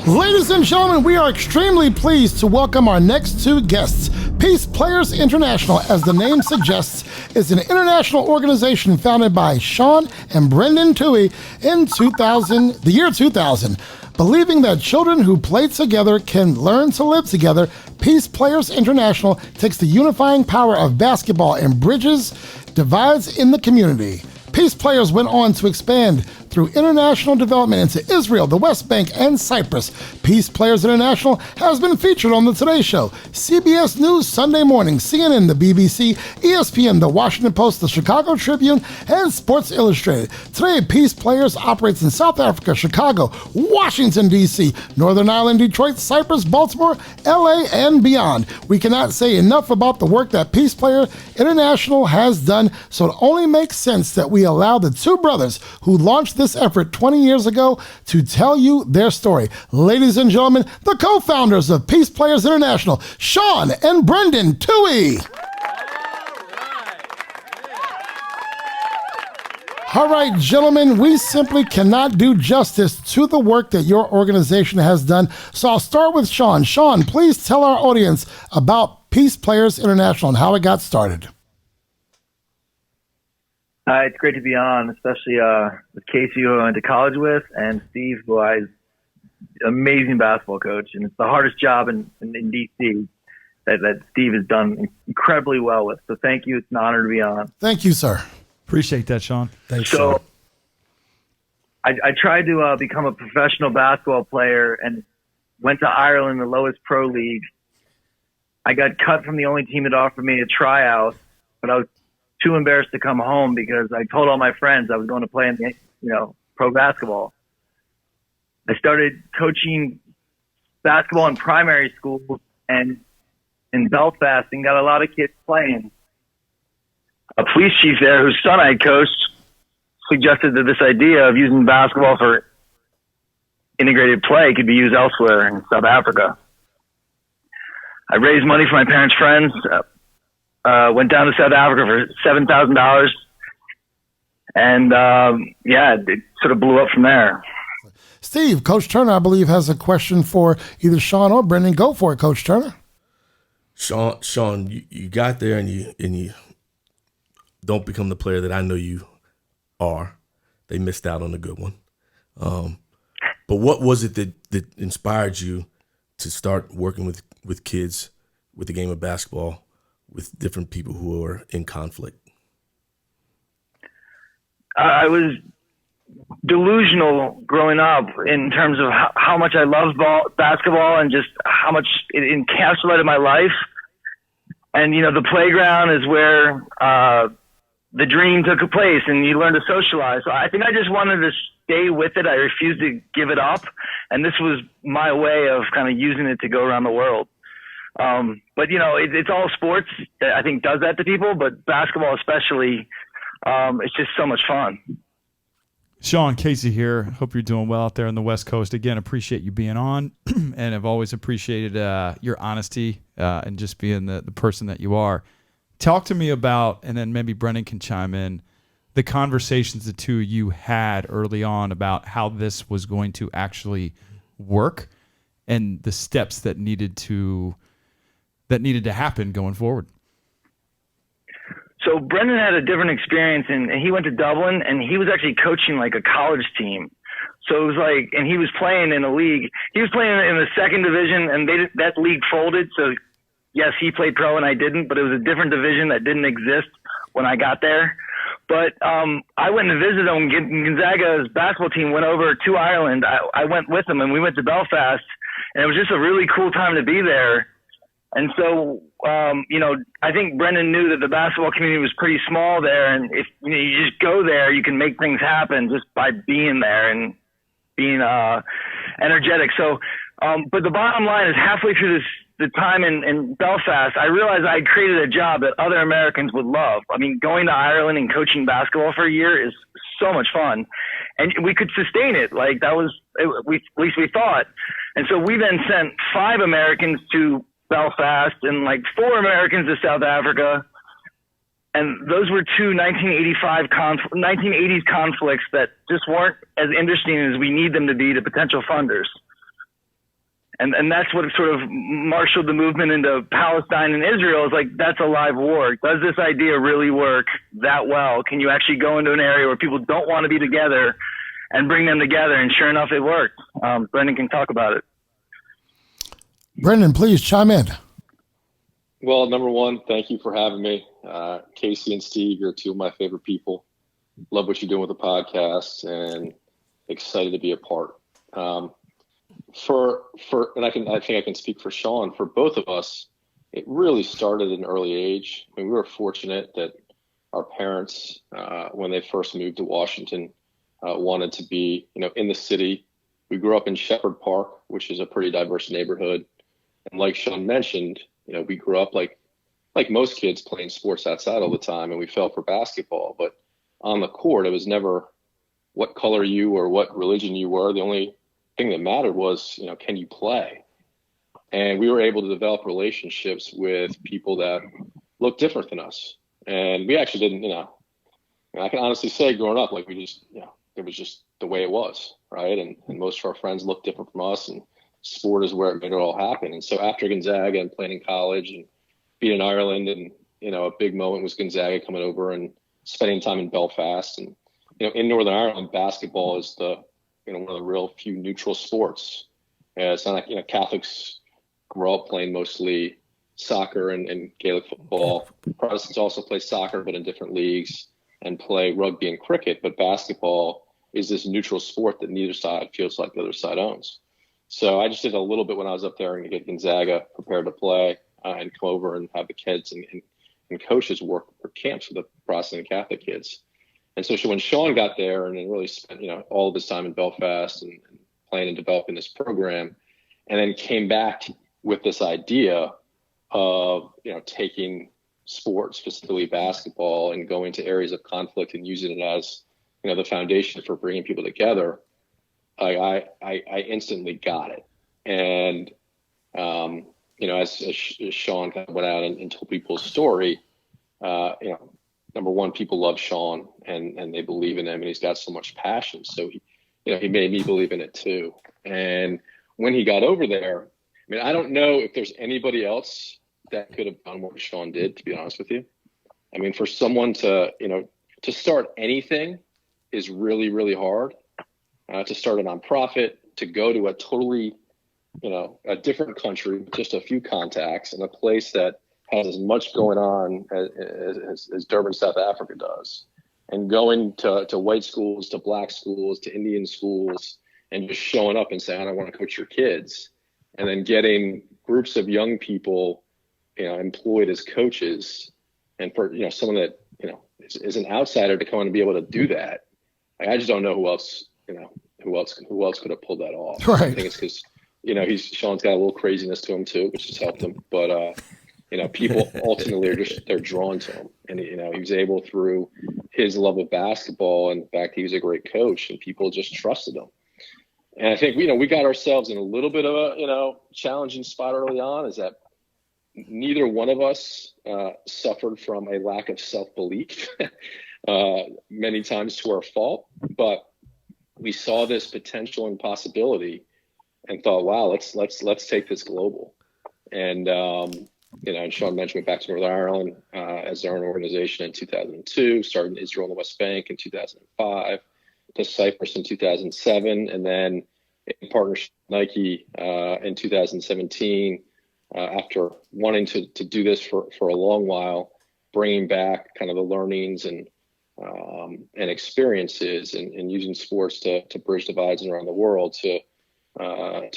Ladies and gentlemen, we are extremely pleased to welcome our next two guests. PeacePlayers International, as the name suggests, is an international organization founded by Sean and Brendan Tuohey in the year 2000. Believing that children who play together can learn to live together, PeacePlayers International takes the unifying power of basketball and bridges divides in the community. PeacePlayers went on to expand through international development into Israel, the West Bank, and Cyprus. PeacePlayers International has been featured on The Today Show, CBS News Sunday Morning, CNN, the BBC, ESPN, the Washington Post, the Chicago Tribune, and Sports Illustrated. Today, PeacePlayers operates in South Africa, Chicago, Washington, D.C., Northern Ireland, Detroit, Cyprus, Baltimore, L.A., and beyond. We cannot say enough about the work that PeacePlayers International has done, so it only makes sense that we allow the two brothers who launched this effort 20 years ago to tell you their story. Ladies and gentlemen, the co-founders of PeacePlayers International, Sean and Brendan Tuohey. All right, gentlemen, we simply cannot do justice to the work that your organization has done. So I'll start with Sean. Sean, please tell our audience about PeacePlayers International and how it got started. It's great to be on, especially with Casey, who I went to college with, and Steve, who is an amazing basketball coach. And it's the hardest job in D.C. that Steve has done incredibly well with. So thank you. It's an honor to be on. Thank you, sir. Appreciate that, Sean. Thanks, So Sean. I tried to become a professional basketball player and went to Ireland, the lowest pro league. I got cut from the only team that offered me a tryout, but I was too embarrassed to come home because I told all my friends I was going to play in the, pro basketball. I started coaching basketball in primary schools and in Belfast and got a lot of kids playing. A police chief there whose son I coached suggested that this idea of using basketball for integrated play could be used elsewhere in South Africa. I raised money for my parents' friends, went down to South Africa for $7,000, and it sort of blew up from there. Steve, Coach Turner, I believe, has a question for either Sean or Brendan. Go for it, Coach Turner. Sean, you got there and you don't become the player that I know you are. They missed out on a good one. But what was it that inspired you to start working with kids, with the game of basketball, with different people who are in conflict? I was delusional growing up in terms of how much I loved basketball and just how much it encapsulated my life. And, the playground is where the dream took place and you learn to socialize. So I think I just wanted to stay with it. I refused to give it up. And this was my way of kind of using it to go around the world. But it's all sports that I think does that to people, but basketball especially, it's just so much fun. Sean, Casey here. Hope you're doing well out there on the West Coast. Again, appreciate you being on, and I've always appreciated your honesty and just being the person that you are. Talk to me about, and then maybe Brendan can chime in, the conversations the two of you had early on about how this was going to actually work and the steps that needed to happen going forward. So Brendan had a different experience, and he went to Dublin, and he was actually coaching like a college team. So it was like, and he was playing in a league. He was playing in the second division, and that league folded. So yes, he played pro, and I didn't, but it was a different division that didn't exist when I got there. But I went and visited him. Gonzaga's basketball team went over to Ireland. I went with them, and we went to Belfast, and it was just a really cool time to be there. And so, I think Brendan knew that the basketball community was pretty small there. And if you just go there, you can make things happen just by being there and being energetic. So, but the bottom line is halfway through the time in Belfast, I realized I had created a job that other Americans would love. I mean, going to Ireland and coaching basketball for a year is so much fun. And we could sustain it. Like at least we thought. And so we then sent 5 Americans to Belfast and like 4 Americans to South Africa. And those were 2 1980s conflicts that just weren't as interesting as we need them to be to potential funders. And that's what sort of marshaled the movement into Palestine and Israel. Is like, that's a live war. Does this idea really work that well? Can you actually go into an area where people don't want to be together and bring them together. And sure enough, it worked. Brendan can talk about it. Brendan, please chime in. Well, number one, thank you for having me. Casey and Steve, you're two of my favorite people. Love what you're doing with the podcast and excited to be a part. And I think I can speak for Sean. For both of us, it really started at an early age. I mean, we were fortunate that our parents, when they first moved to Washington, wanted to be, in the city. We grew up in Shepherd Park, which is a pretty diverse neighborhood. And like Sean mentioned, we grew up like most kids playing sports outside all the time, and we fell for basketball. But on the court, it was never what color you or what religion you were. The only thing that mattered was, can you play? And we were able to develop relationships with people that looked different than us. And we actually didn't, I can honestly say growing up, like we just, it was just the way it was, right? And most of our friends looked different from us, and sport is where it made it all happen. And so after Gonzaga and playing in college and being in Ireland, and, a big moment was Gonzaga coming over and spending time in Belfast. And, in Northern Ireland, basketball is one of the real few neutral sports. It's not like, Catholics grew up playing mostly soccer and Gaelic football. Protestants also play soccer, but in different leagues, and play rugby and cricket. But basketball is this neutral sport that neither side feels like the other side owns. So I just did a little bit when I was up there and to get Gonzaga prepared to play and come over and have the kids and coaches work for camps for the Protestant and Catholic kids. And so when Sean got there and then really spent, all of his time in Belfast and playing and developing this program, and then came back with this idea of, taking sports, specifically basketball, and going to areas of conflict and using it as, the foundation for bringing people together, I instantly got it. And, as Sean kind of went out and told people his story, number one, people love Sean and they believe in him, and he's got so much passion. So he made me believe in it too. And when he got over there, I don't know if there's anybody else that could have done what Sean did, to be honest with you. For someone to start anything is really, really hard. To start a nonprofit, to go to a totally, a different country, with just a few contacts, in a place that has as much going on as Durban, South Africa does, and going to white schools, to black schools, to Indian schools, and just showing up and saying, I want to coach your kids, and then getting groups of young people, employed as coaches, and for, someone that, is an outsider to come in and be able to do that. I just don't know who else could have pulled that off. Right. I think it's because, Sean's got a little craziness to him too, which has helped him. But, people ultimately they're drawn to him. And, he was able, through his love of basketball, and the fact he was a great coach, and people just trusted him. And I think, we got ourselves in a little bit of a, challenging spot early on, is that neither one of us suffered from a lack of self-belief, many times to our fault, but we saw this potential and possibility and thought, wow, let's take this global. And, and Sean mentioned, went back to Northern Ireland as their own organization in 2002, started in Israel and the West Bank in 2005, to Cyprus in 2007, and then in partnership with Nike in 2017, after wanting to do this for a long while, bringing back kind of the learnings and experiences and using sports to bridge divides around the world to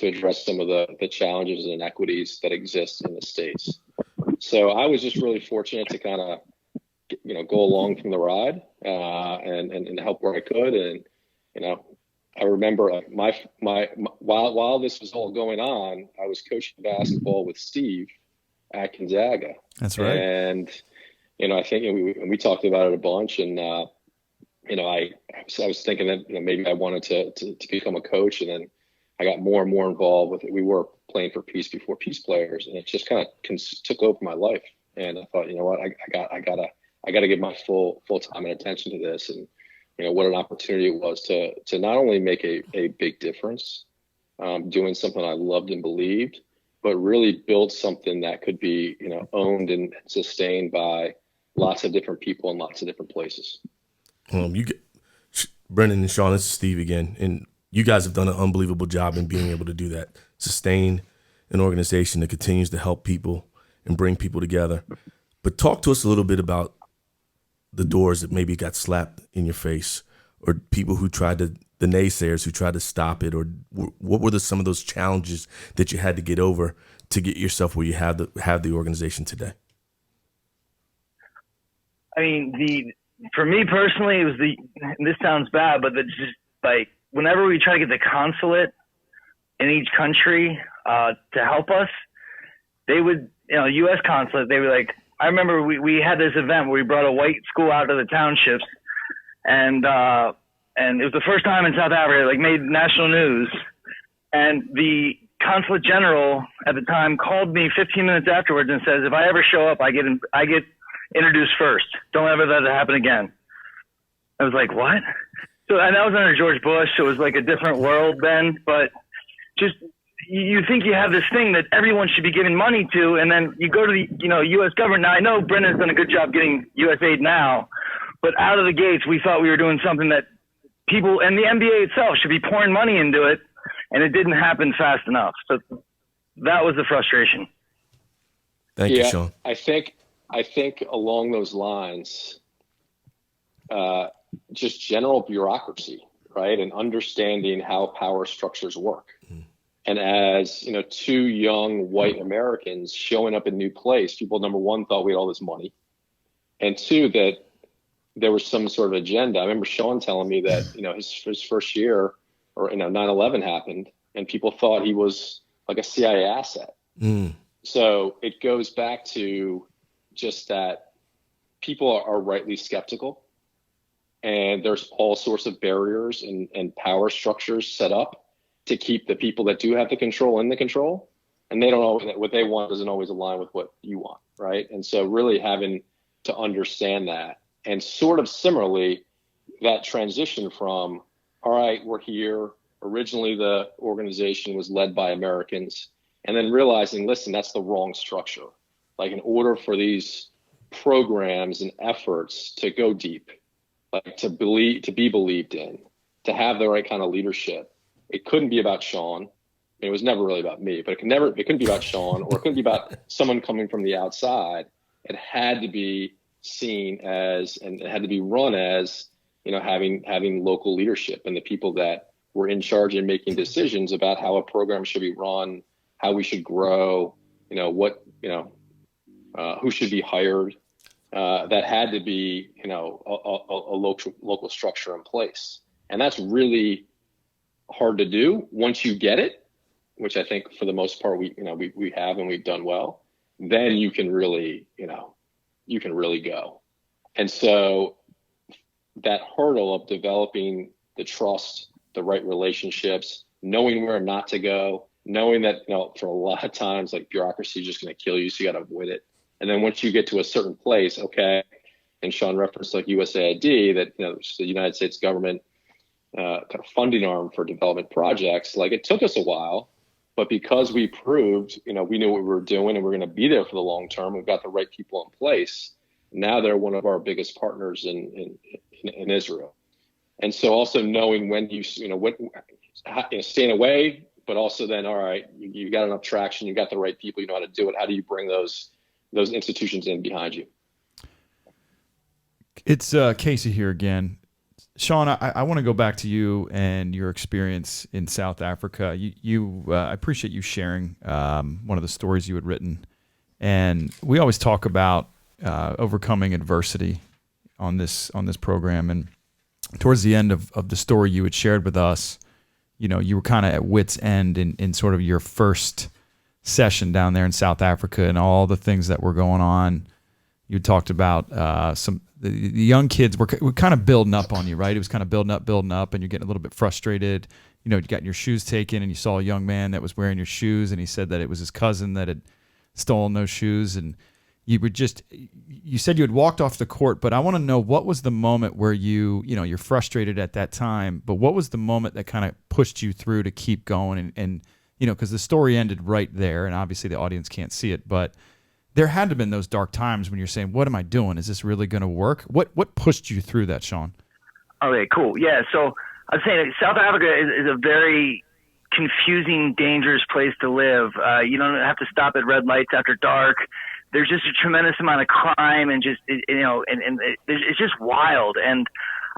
address some of the challenges and inequities that exist in the States. So I was just really fortunate to kind of, go along from the ride and help where I could. And, I remember while this was all going on, I was coaching basketball with Steve at Gonzaga. That's right. And, I think we talked about it a bunch, and, I was thinking that, maybe I wanted to become a coach, and then I got more and more involved with it. We were playing for Peace before PeacePlayers, and it just kind of took over my life. And I thought, I gotta give my full time and attention to this. And, what an opportunity it was to not only make a big difference, doing something I loved and believed, but really build something that could be, owned and sustained by lots of different people in lots of different places. Brendan and Sean, this is Steve again. And you guys have done an unbelievable job in being able to do that. Sustain an organization that continues to help people and bring people together. But talk to us a little bit about the doors that maybe got slapped in your face, or people who tried to, the naysayers who tried to stop it, or what were some of those challenges that you had to get over to get yourself where you have the organization today? I mean, for me personally, it was and this sounds bad, but just like whenever we try to get the consulate in each country to help us, they would, U.S. consulate, they were like, I remember we had this event where we brought a white school out to the townships, and it was the first time in South Africa, like made national news. And the consulate general at the time called me 15 minutes afterwards and says, if I ever show up, I get introduced first. Don't ever let it happen again. I was like, what? So, and that was under George Bush. So it was like a different world then, but just, you think you have this thing that everyone should be giving money to, and then you go to the U.S. government. Now, I know Brendan's done a good job getting U.S. aid now, but out of the gates, we thought we were doing something that people and the NBA itself should be pouring money into it, and it didn't happen fast enough. So that was the frustration. Thank you, Sean. I think along those lines, just general bureaucracy, right, and understanding how power structures work. And as, two young white Americans showing up in a new place, people, number one, thought we had all this money. And two, that there was some sort of agenda. I remember Sean telling me that, his first year, or, 9/11 happened, and people thought he was like a CIA asset. So it goes back to just that people are rightly skeptical, and there's all sorts of barriers and power structures set up to keep the people that do have the control in the control, and they don't always, what they want doesn't always align with what you want, right? And so really having to understand that, and sort of similarly, that transition from, all right, we're here, originally the organization was led by Americans, and then realizing, listen, that's the wrong structure. Like, in order for these programs and efforts to go deep, like to be believed in, to have the right kind of leadership, it couldn't be about Sean. It was never really about me, but it couldn't be about Sean, or it couldn't be about someone coming from the outside. It had to be seen as, and it had to be run as, having local leadership and the people that were in charge and making decisions about how a program should be run, how we should grow, who should be hired. That had to be, a local structure in place. And that's really hard to do once you get it, which I think for the most part we have, and we've done well. Then you can really go. And so that hurdle of developing the trust, the right relationships, knowing where not to go, knowing that for a lot of times, like, bureaucracy is just going to kill you, so you got to avoid it. And then once you get to a certain place, okay, and Sean referenced like USAID, that it's the United States government kind of funding arm for development projects. Like, it took us a while, but because we proved, we knew what we were doing, and we're going to be there for the long term, we've got the right people in place. Now they're one of our biggest partners in Israel. And so also knowing when staying away, but also then, all right, you got enough traction, you got the right people, you know how to do it. How do you bring those institutions in behind you? It's Casey here again. Sean, I want to go back to you and your experience in South Africa. I appreciate you sharing one of the stories you had written. And we always talk about overcoming adversity on this program. And towards the end of the story you had shared with us, you were kind of at wit's end in sort of your first session down there in South Africa and all the things that were going on. You talked about the young kids were kind of building up on you, right? It was kind of building up, and you're getting a little bit frustrated. You got your shoes taken, and you saw a young man that was wearing your shoes, and he said that it was his cousin that had stolen those shoes, and you said you had walked off the court, but I want to know, what was the moment where you're frustrated at that time, but what was the moment that kind of pushed you through to keep going? And because the story ended right there, and obviously the audience can't see it, but there had to have been those dark times when you're saying, what am I doing? Is this really going to work? What pushed you through that, Sean? Okay, cool. Yeah, so I was saying South Africa is a very confusing, dangerous place to live. You don't have to stop at red lights after dark. There's just a tremendous amount of crime and just, it's just wild. And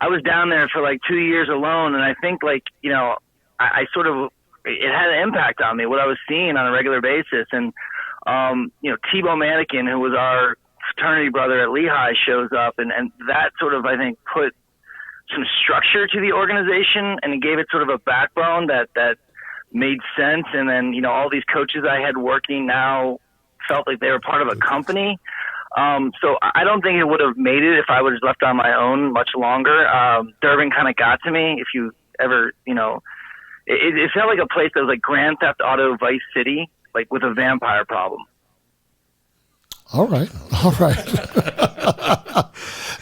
I was down there for like 2 years alone, and I think I sort of, it had an impact on me, what I was seeing on a regular basis. And, Tebow Mannequin, who was our fraternity brother at Lehigh, shows up, and that sort of, I think, put some structure to the organization, and it gave it sort of a backbone that made sense. And then, all these coaches I had working now felt like they were part of a company. So I don't think it would have made it if I was left on my own much longer. Durban kind of got to me. If you ever, it felt like a place that was like Grand Theft Auto Vice City, like with a vampire problem. All right.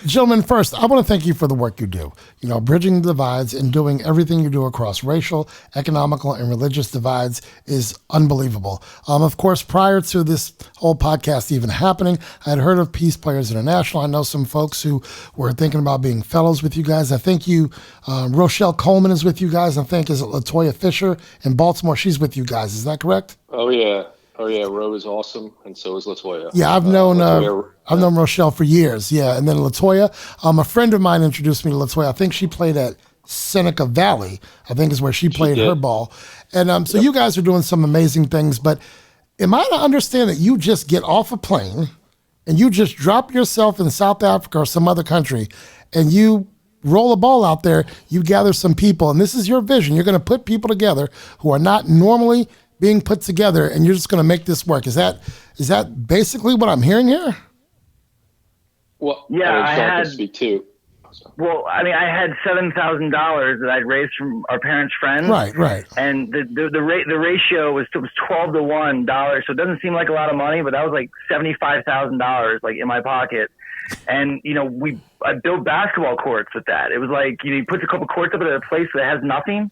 Gentlemen, first, I want to thank you for the work you do. Bridging the divides and doing everything you do across racial, economical, and religious divides is unbelievable. Of course, prior to this whole podcast even happening, I had heard of PeacePlayers International. I know some folks who were thinking about being fellows with you guys. I think Rochelle Coleman is with you guys. I think, is it LaToya Fisher in Baltimore? She's with you guys. Is that correct? Oh, yeah. Ro is awesome, and so is LaToya. Yeah, I've known Rochelle for years. Yeah, and then LaToya. A friend of mine introduced me to LaToya. I think she played at Seneca Valley. I think is where she played her ball. And so you guys are doing some amazing things. But am I to understand that you just get off a plane and you just drop yourself in South Africa or some other country, and you roll a ball out there? You gather some people, and this is your vision. You're going to put people together who are not normally being put together, and you're just going to make this work. Is that basically what I'm hearing here? Well, yeah, I had to speak too. Well, I mean, I had $7,000 that I'd raised from our parents' friends. Right. And the ratio was 12 to 1 dollars. So it doesn't seem like a lot of money, but that was like $75,000 like in my pocket. And I built basketball courts with that. It was like you put a couple courts up at a place that has nothing.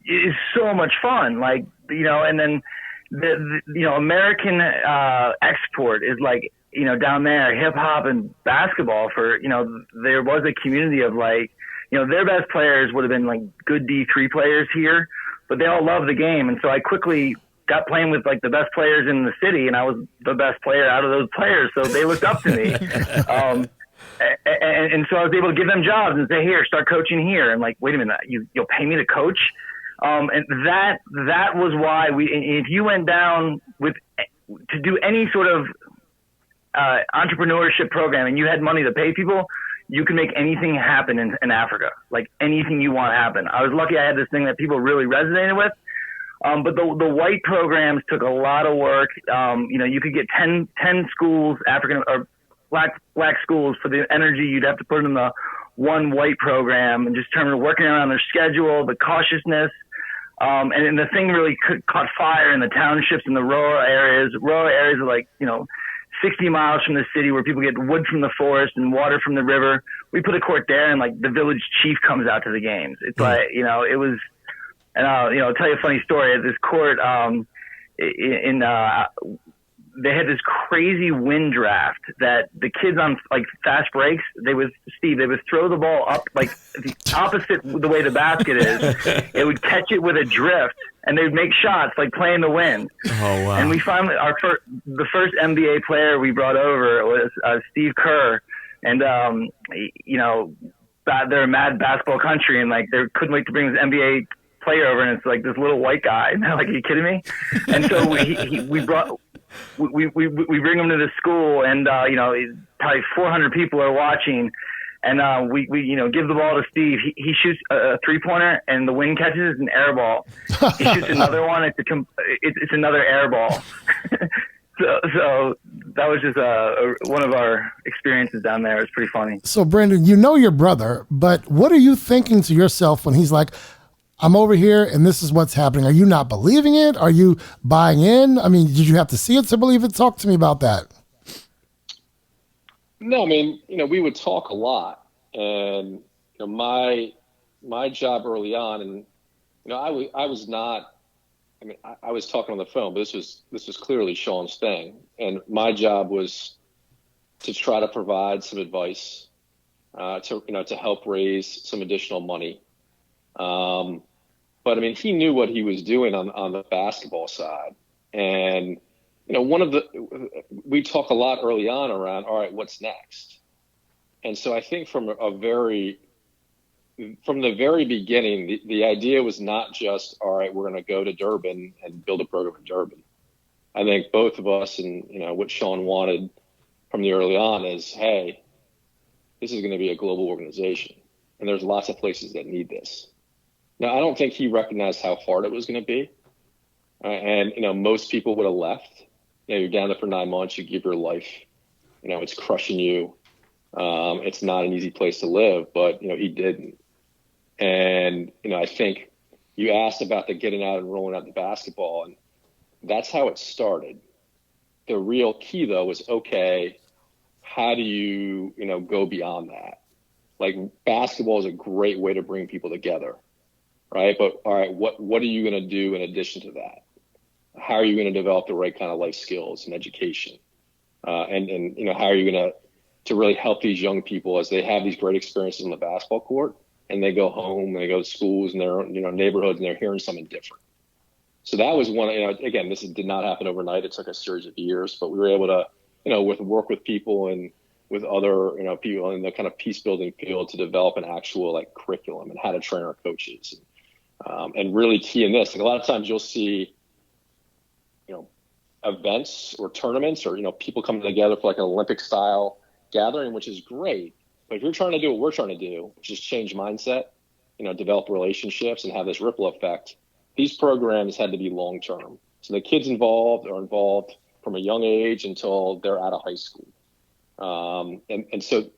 It's so much fun. And then the American export is like, down there, hip hop and basketball there was a community of their best players would have been like good D3 players here, but they all love the game. And so I quickly got playing with like the best players in the city, and I was the best player out of those players. So they looked up to me. And so I was able to give them jobs and say, here, start coaching here. And like, wait a minute, you'll pay me to coach? And that was why if you went down to do any sort of entrepreneurship program and you had money to pay people, you can make anything happen in Africa, like anything you want to happen. I was lucky I had this thing that people really resonated with. But the white programs took a lot of work. You could get 10 schools, African or black schools, for the energy you'd have to put in the one white program, and just working around their schedule, the cautiousness. And the thing really caught fire in the townships and the rural areas. Rural areas are like, 60 miles from the city, where people get wood from the forest and water from the river. We put a court there, and like the village chief comes out to the games. It's like, it was, and I'll tell you a funny story. At this court, they had this crazy wind draft that the kids on like fast breaks, they would throw the ball up like the opposite the way the basket is. It would catch it with a drift, and they would make shots like playing the wind. Oh wow! And we finally the first NBA player we brought over was Steve Kerr, and they're a mad basketball country, and like they couldn't wait to bring this NBA player over, and it's like this little white guy. And they're like, are you kidding me? And so we bring him to the school, and probably 400 people are watching, and we give the ball to Steve. He shoots a 3-pointer, and the wind catches it, it's an air ball. He shoots another one, it's another air ball. So that was just one of our experiences down there. It was pretty funny. So Brendan, your brother, but what are you thinking to yourself when he's like, I'm over here and this is what's happening? Are you not believing it? Are you buying in? I mean, did you have to see it to believe it? Talk to me about that. No, I mean, we would talk a lot, and my job early on, and I was not. I mean, I was talking on the phone, but this was clearly Sean's thing, and my job was to try to provide some advice to help raise some additional money. But I mean, he knew what he was doing on the basketball side. And, we talk a lot early on around, all right, what's next? And so I think from the very beginning, the idea was not just, all right, we're going to go to Durban and build a program in Durban. I think both of us and, what Sean wanted from the early on is, hey, this is going to be a global organization. And there's lots of places that need this. Now, I don't think he recognized how hard it was going to be. And most people would have left. You're down there for 9 months, you give your life, it's crushing you. It's not an easy place to live, but, he didn't. And, I think you asked about the getting out and rolling out the basketball, and that's how it started. The real key, though, was, okay, how do you, go beyond that? Like, basketball is a great way to bring people together, right? But, all right, what are you going to do in addition to that? How are you going to develop the right kind of life skills and education? And how are you going to really help these young people as they have these great experiences on the basketball court and they go home and they go to schools and their neighborhoods and they're hearing something different. So that was one, again, this did not happen overnight. It took a series of years, but we were able to, work with people and with other, people in the kind of peace building field to develop an actual curriculum and how to train our coaches. And really key in this, a lot of times you'll see, events or tournaments or, people coming together for an Olympic style gathering, which is great. But if you're trying to do what we're trying to do, which is change mindset, develop relationships and have this ripple effect, these programs had to be long-term. So the kids involved are involved from a young age until they're out of high school. And so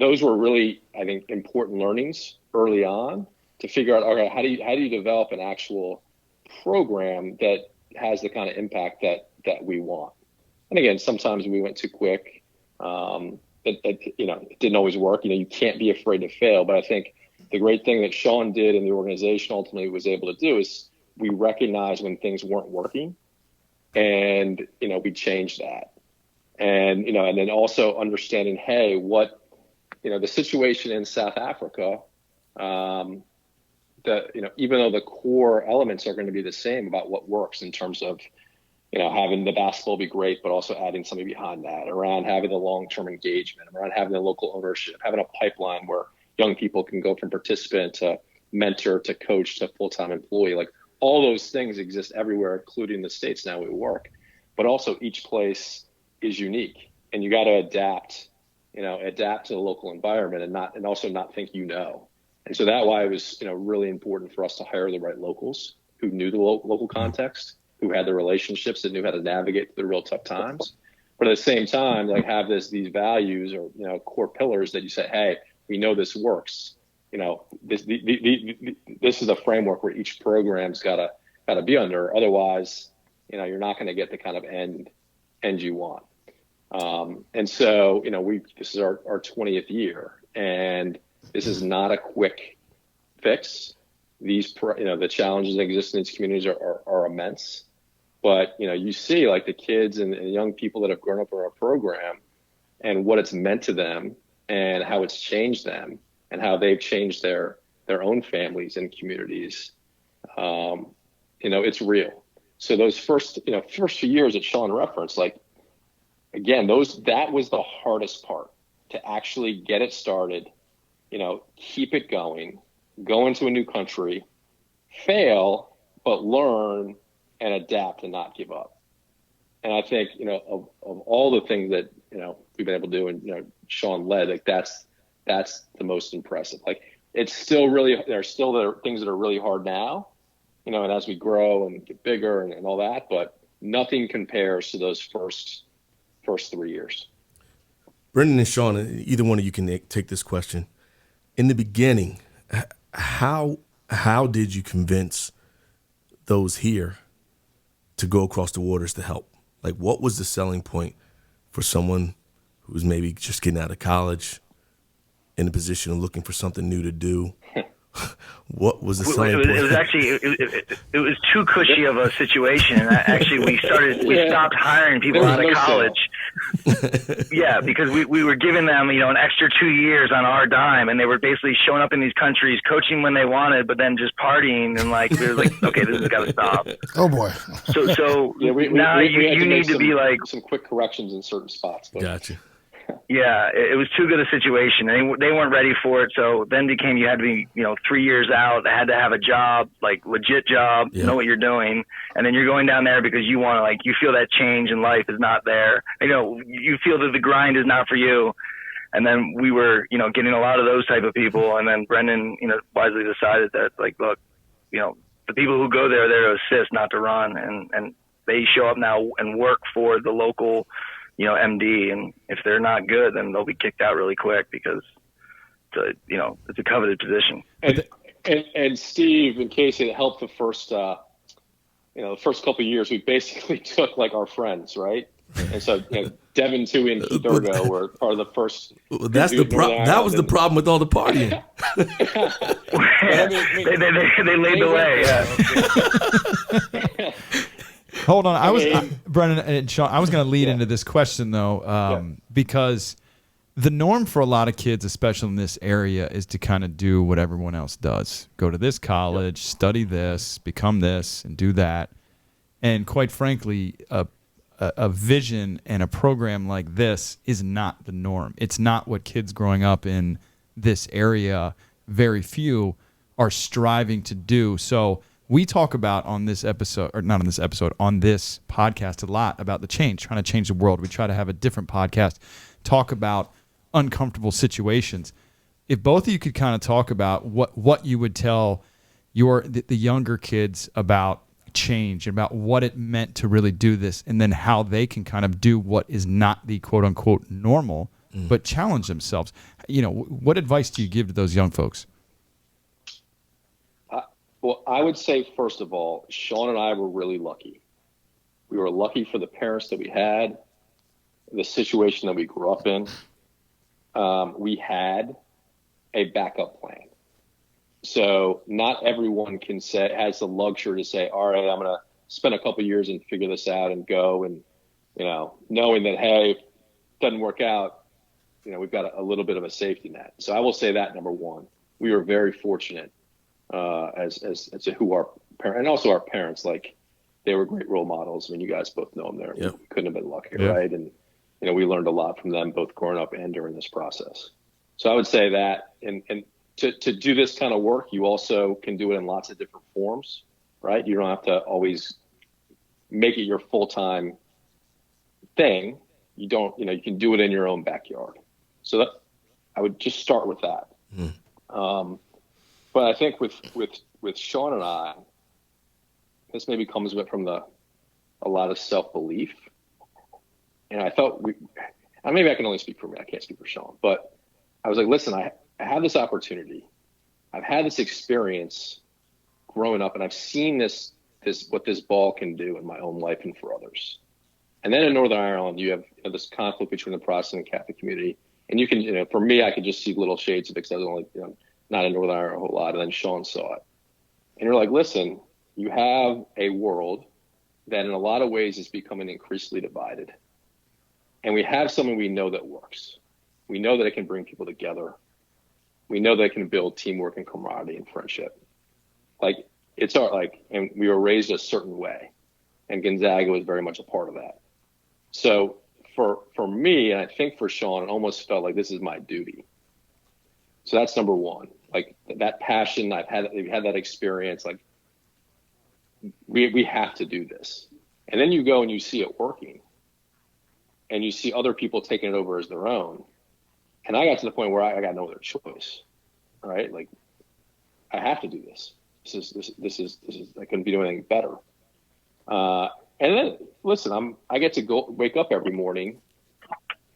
those were really, I think, important learnings early on to figure out, okay, how do you develop an actual program that has the kind of impact that we want? And again, sometimes we went too quick. It didn't always work. You can't be afraid to fail. But I think the great thing that Sean did and the organization ultimately was able to do is we recognized when things weren't working, and we changed that. And and then also understanding, hey, what the situation in South Africa, even though the core elements are going to be the same about what works in terms of having the basketball be great, but also adding something behind that around having the long-term engagement, around having the local ownership, having a pipeline where young people can go from participant to mentor to coach to full-time employee. Like, all those things exist everywhere, including the states now we work. But also each place is unique, and you got to adapt to the local environment and also not think And so that's why it was really important for us to hire the right locals who knew the local context, who had the relationships, that knew how to navigate through the real tough times. But at the same time, have these values or core pillars that you say, hey, we know this works. This is a framework where each program's got to be under. Otherwise, you're not going to get the kind of end you want. And so this is our 20th year, and this is not a quick fix. These the challenges that exist in these communities are immense. But you see the kids and young people that have grown up in our program and what it's meant to them and how it's changed them and how they've changed their own families and communities. It's real. So those first few years that Sean referenced, again, that was the hardest part, to actually get it started, keep it going, go into a new country, fail, but learn and adapt and not give up. And I think, of all the things that, we've been able to do and, Sean led, that's the most impressive. It's still there are things that are really hard now, and as we grow and get bigger and all that, but nothing compares to those first 3 years. Brendan and Sean, either one of you can take this question. In the beginning, how did you convince those here to go across the waters to help? What was the selling point for someone who's maybe just getting out of college, in a position of looking for something new to do, What was the It selling point? was actually it was too cushy of a situation. And actually, we stopped hiring people out of college. Yeah, because we were giving them, an extra 2 years on our dime, and they were basically showing up in these countries, coaching when they wanted, but then just partying, and we were like, okay, this has got to stop. Oh boy. So Yeah, now we you need to be like some quick corrections in certain spots. But. Gotcha. Yeah, it was too good a situation. They weren't ready for it. So then became you had to be 3 years out. Had to have a job, like legit job, know what you're doing, and then you're going down there because you want to you feel that change in life is not there. You feel that the grind is not for you. And then we were getting a lot of those type of people. And then Brendan wisely decided that look, the people who go there are there to assist, not to run, and they show up now and work for the local. MD, and if they're not good, then they'll be kicked out really quick because it's a coveted position. And Steve and Casey, it helped the first couple of years. We basically took our friends, right? And so Devin, Tuohey, and Keith Ergo were part of the first. That's the problem. That was the problem with all the partying. They laid the way. Yeah. Hold on. Brendan and Sean, I was going to lead into this question, though, because the norm for a lot of kids, especially in this area, is to kind of do what everyone else does. Go to this college, study this, become this, and do that. And quite frankly, a vision and a program like this is not the norm. It's not what kids growing up in this area, very few, are striving to do. So we talk about on this episode, or not on this episode, on this podcast a lot about the change, trying to change the world. We try to have a different podcast, talk about uncomfortable situations. If both of you could kind of talk about what you would tell the younger kids about change, about what it meant to really do this, and then how they can kind of do what is not the quote unquote normal, but challenge themselves. What advice do you give to those young folks? Well, I would say, first of all, Sean and I were really lucky. We were lucky for the parents that we had, the situation that we grew up in. We had a backup plan. So not everyone has the luxury to say, all right, I'm going to spend a couple of years and figure this out and go. And, knowing that, hey, if it doesn't work out, we've got a little bit of a safety net. So I will say that, number one, we were very fortunate. As to who our parents, and also our parents, they were great role models. I mean, you guys both know them there. Yep. We couldn't have been luckier, right? And, we learned a lot from them, both growing up and during this process. So I would say that, and to do this kind of work, you also can do it in lots of different forms, right? You don't have to always make it your full-time thing. You can do it in your own backyard. So I would just start with that. But I think with Sean and I, this maybe comes from a lot of self-belief. And I felt maybe I can only speak for me. I can't speak for Sean. But I was like, listen, I have this opportunity. I've had this experience growing up, and I've seen this what this ball can do in my own life and for others. And then in Northern Ireland, you have this conflict between the Protestant and Catholic community. And you can, for me, I could just see little shades of it because I was only, not in Northern Ireland a whole lot, and then Sean saw it. And you're like, listen, you have a world that in a lot of ways is becoming increasingly divided. And we have something we know that works. We know that it can bring people together. We know that it can build teamwork and camaraderie and friendship. And we were raised a certain way, and Gonzaga was very much a part of that. So for me, and I think for Sean, it almost felt like this is my duty. So that's number one. That passion, we've had that experience. We have to do this. And then you go and you see it working, and you see other people taking it over as their own. And I got to the point where I got no other choice. All right, I have to do this. This is I couldn't be doing anything better. And then listen, I get to wake up every morning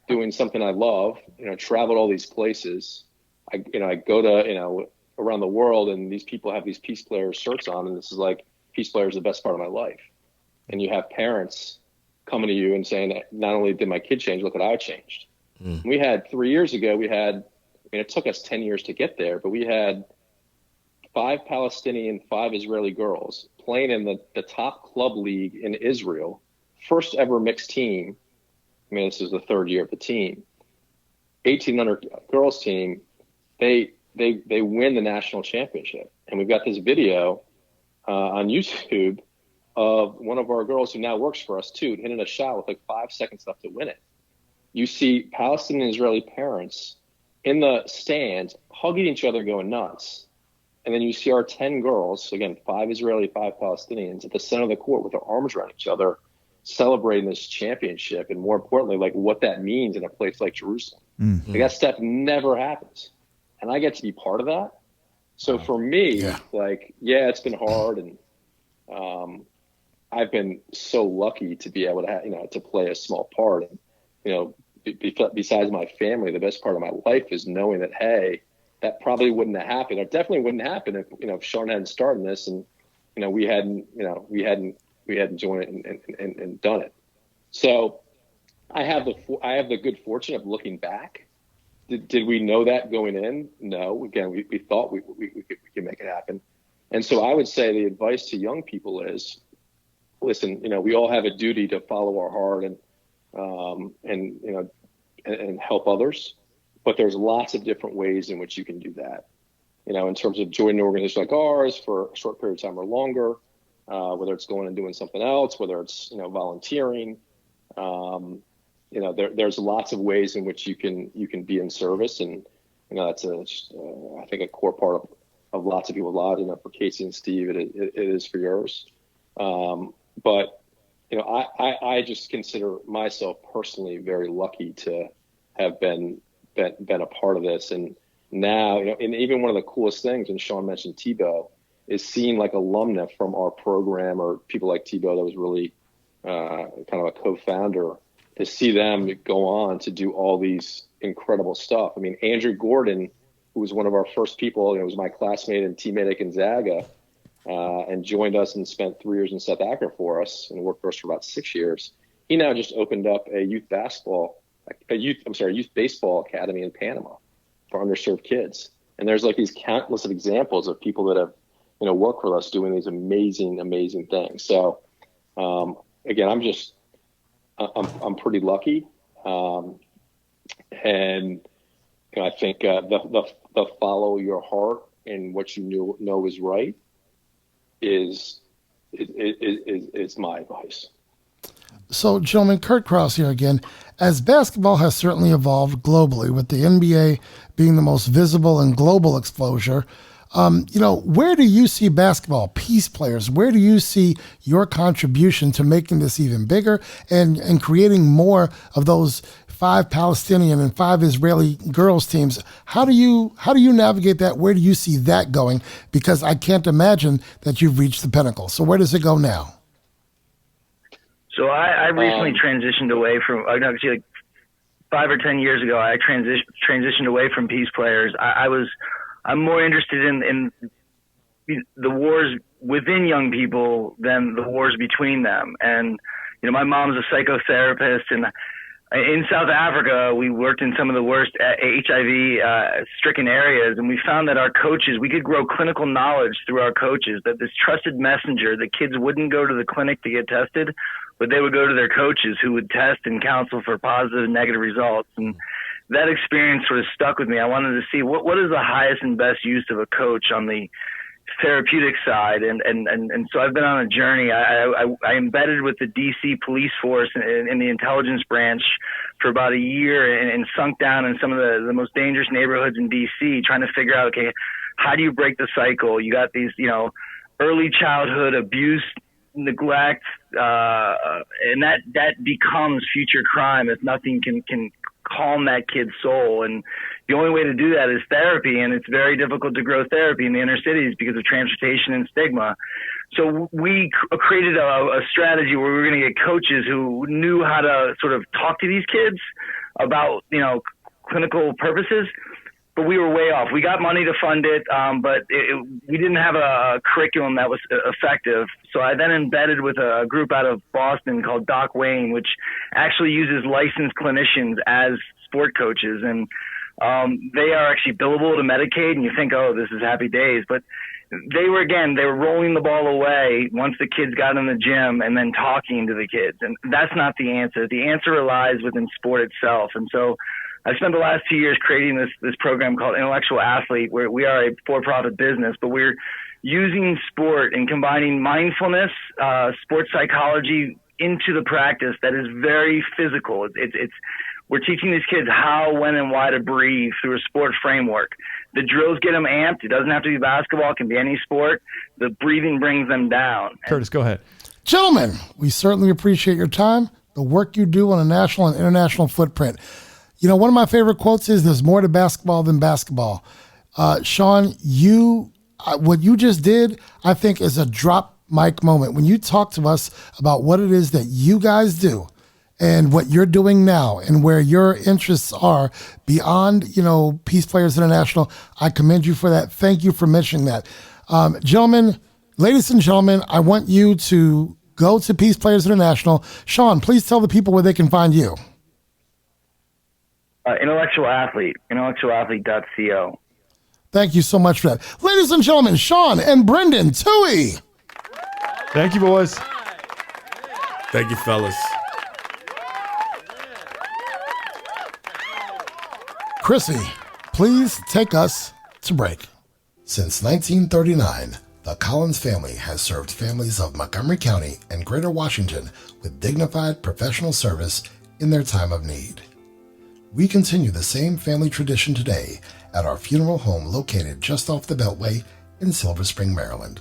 doing something I love. Travel to all these places. I go to around the world, and these people have these PeacePlayers shirts on, and this is PeacePlayers the best part of my life. And you have parents coming to you and saying that not only did my kid change, look what I changed. We had 3 years ago, it took us 10 years to get there, but we had 5 Palestinian, 5 Israeli girls playing in the top club league in Israel, first ever mixed team. I mean, this is the 3rd year of the team. 1,800 girls team. They win the national championship, and we've got this video on YouTube of one of our girls who now works for us too, hitting a shot with like 5 seconds left to win it. You see Palestinian and Israeli parents in the stands hugging each other, going nuts. And then you see our 10 girls, again, 5 Israeli, 5 Palestinians, at the center of the court with their arms around each other, celebrating this championship. And more importantly, like what that means in a place like Jerusalem. Mm-hmm. Like that stuff never happens. And I get to be part of that. So for me, it's been hard. And I've been so lucky to be able to, to play a small part. And, besides my family, the best part of my life is knowing that, hey, that probably wouldn't have happened. It definitely wouldn't happen if Sean hadn't started this and, we hadn't joined it and done it. So I have the good fortune of looking back. Did we know that going in? No. Again, we thought we could make it happen. And so I would say the advice to young people is, listen, we all have a duty to follow our heart and help others. But there's lots of different ways in which you can do that. In terms of joining an organization like ours for a short period of time or longer, whether it's going and doing something else, whether it's, volunteering, there's lots of ways in which you can be in service. And, that's I think a core part of lots of people's lives. For Casey and Steve, it is for yours. But, I just consider myself personally very lucky to have been a part of this. And now, and even one of the coolest things, and Sean mentioned Tebow, is seeing like alumni from our program or people like Tebow that was really kind of a co-founder, to see them go on to do all these incredible stuff. I mean, Andrew Gordon, who was one of our first people, was my classmate and teammate at Gonzaga, and joined us and spent 3 years in South Africa for us and worked for us for about 6 years. He now just opened up a youth baseball academy in Panama for underserved kids. And there's like these countless of examples of people that have, worked with us doing these amazing, amazing things. So, again, I'm pretty lucky. And I think the follow your heart and what you know is right is my advice. So, gentlemen, Kurtis Cross here again. As basketball has certainly evolved globally, with the NBA being the most visible and global exposure, where do you see basketball, PeacePlayers? Where do you see your contribution to making this even bigger and creating more of those 5 Palestinian and 5 Israeli girls teams? How do you navigate that? Where do you see that going? Because I can't imagine that you've reached the pinnacle. So where does it go now? So I recently transitioned away from, actually like 5 or 10 years ago, I transitioned away from PeacePlayers. I'm more interested in the wars within young people than the wars between them. And, my mom's a psychotherapist, and in South Africa, we worked in some of the worst HIV stricken areas, and we found that our coaches, we could grow clinical knowledge through our coaches, that this trusted messenger, the kids wouldn't go to the clinic to get tested, but they would go to their coaches who would test and counsel for positive and negative results. And that experience sort of stuck with me. I wanted to see what is the highest and best use of a coach on the therapeutic side. And so I've been on a journey. I embedded with the DC police force in the intelligence branch for about a year and sunk down in some of the most dangerous neighborhoods in DC, trying to figure out, okay, how do you break the cycle? You got these, early childhood abuse, neglect, and that becomes future crime if nothing can calm that kid's soul. And the only way to do that is therapy, and it's very difficult to grow therapy in the inner cities because of transportation and stigma. So we created a strategy where we were going to get coaches who knew how to sort of talk to these kids about, clinical purposes, but we were way off. We got money to fund it, but we didn't have a curriculum that was effective. So I then embedded with a group out of Boston called Doc Wayne, which actually uses licensed clinicians as sport coaches. And they are actually billable to Medicaid, and you think, oh, this is happy days. But they were rolling the ball away once the kids got in the gym and then talking to the kids. And that's not the answer. The answer lies within sport itself. And so I spent the last 2 years creating this program called Intellectual Athlete, where we are a for-profit business, but we're using sport and combining mindfulness, sports psychology into the practice that is very physical. We're teaching these kids how, when, and why to breathe through a sport framework. The drills get them amped. It doesn't have to be basketball. It can be any sport. The breathing brings them down. Kurtis, go ahead. Gentlemen, we certainly appreciate your time, the work you do on a national and international footprint. You know, one of my favorite quotes is, there's more to basketball than basketball. Sean, what you just did, I think, is a drop mic moment. When you talk to us about what it is that you guys do and what you're doing now and where your interests are beyond, you know, PeacePlayers International, I commend you for that. Thank you for mentioning that. Ladies and gentlemen, I want you to go to PeacePlayers International. Sean, please tell the people where they can find you. Intellectual Athlete, intellectualathlete.co. Thank you so much for that. Ladies and gentlemen, Sean and Brendan Tuohey. Thank you, boys. Thank you, fellas. Krissy, please take us to break. Since 1939, the Collins family has served families of Montgomery County and Greater Washington with dignified professional service in their time of need. We continue the same family tradition today at our funeral home located just off the Beltway in Silver Spring, Maryland.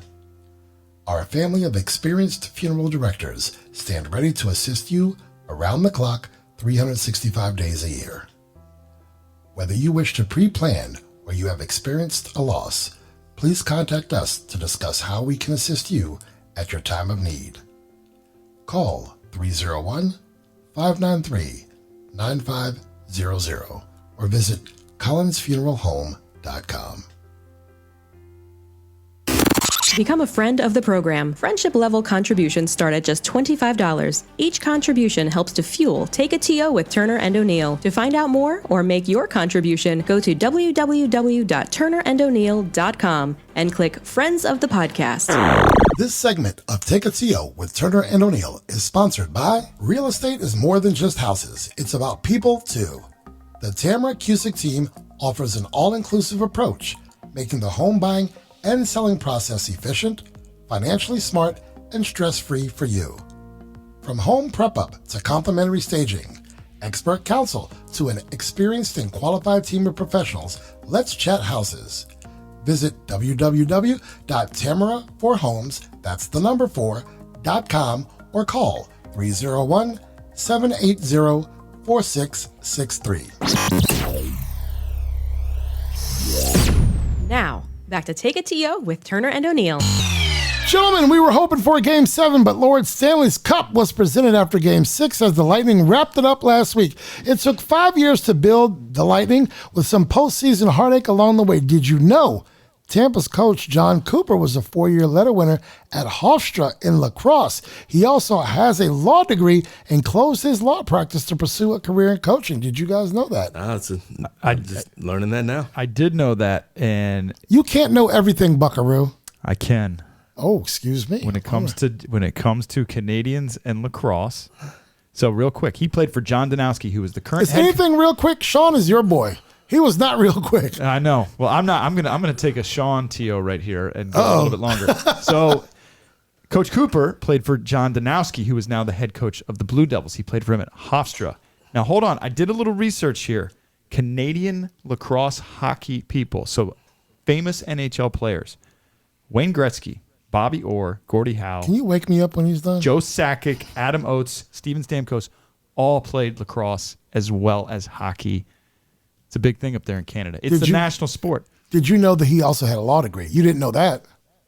Our family of experienced funeral directors stand ready to assist you around the clock 365 days a year. Whether you wish to pre-plan or you have experienced a loss, please contact us to discuss how we can assist you at your time of need. Call 301-593-9500 or visit collinsfuneralhome.com. Become a friend of the program. Friendship level contributions start at just $25. Each contribution helps to fuel Take a TO with Turner and O'Neill. To find out more or make your contribution, go to www.turnerando'neill.com and click Friends of the Podcast. This segment of Take a TO with Turner and O'Neill is sponsored by Real Estate is more than just houses. It's about people, too. The Tamara Cusick team offers an all-inclusive approach, making the home buying and selling process efficient, financially smart, and stress-free for you. From home prep-up to complimentary staging, expert counsel to an experienced and qualified team of professionals, let's chat houses. Visit www.tamaraforhomes, that's the number 4.com, or call 301-780-4663. Now, back to Take a TO with Turner and O'Neill. Gentlemen, we were hoping for Game 7, but Lord Stanley's Cup was presented after Game 6 as the Lightning wrapped it up last week. It took 5 years to build the Lightning with some postseason heartache along the way. Did you know Tampa's coach, John Cooper, was a 4-year letter winner at Hofstra in lacrosse? He also has a law degree and closed his law practice to pursue a career in coaching. Did you guys know that? I'm just learning that now. I did know that, and you can't know everything, Buckaroo. I can. Oh, excuse me. When it comes to Canadians and lacrosse. So real quick, he played for John Danowski, who was the current Is anything real quick? Sean is your boy. He was not real quick. I know. Well, I'm not. I'm gonna take a Sean TO right here and go a little bit longer. So, Coach Cooper played for John Danowski, who is now the head coach of the Blue Devils. He played for him at Hofstra. Now, hold on. I did a little research here. Canadian lacrosse hockey people. So, famous NHL players: Wayne Gretzky, Bobby Orr, Gordie Howe. Can you wake me up when he's done? Joe Sakic, Adam Oates, Steven Stamkos, all played lacrosse as well as hockey. It's a big thing up there in Canada. It's the national sport. Did you know that he also had a law degree? You didn't know that.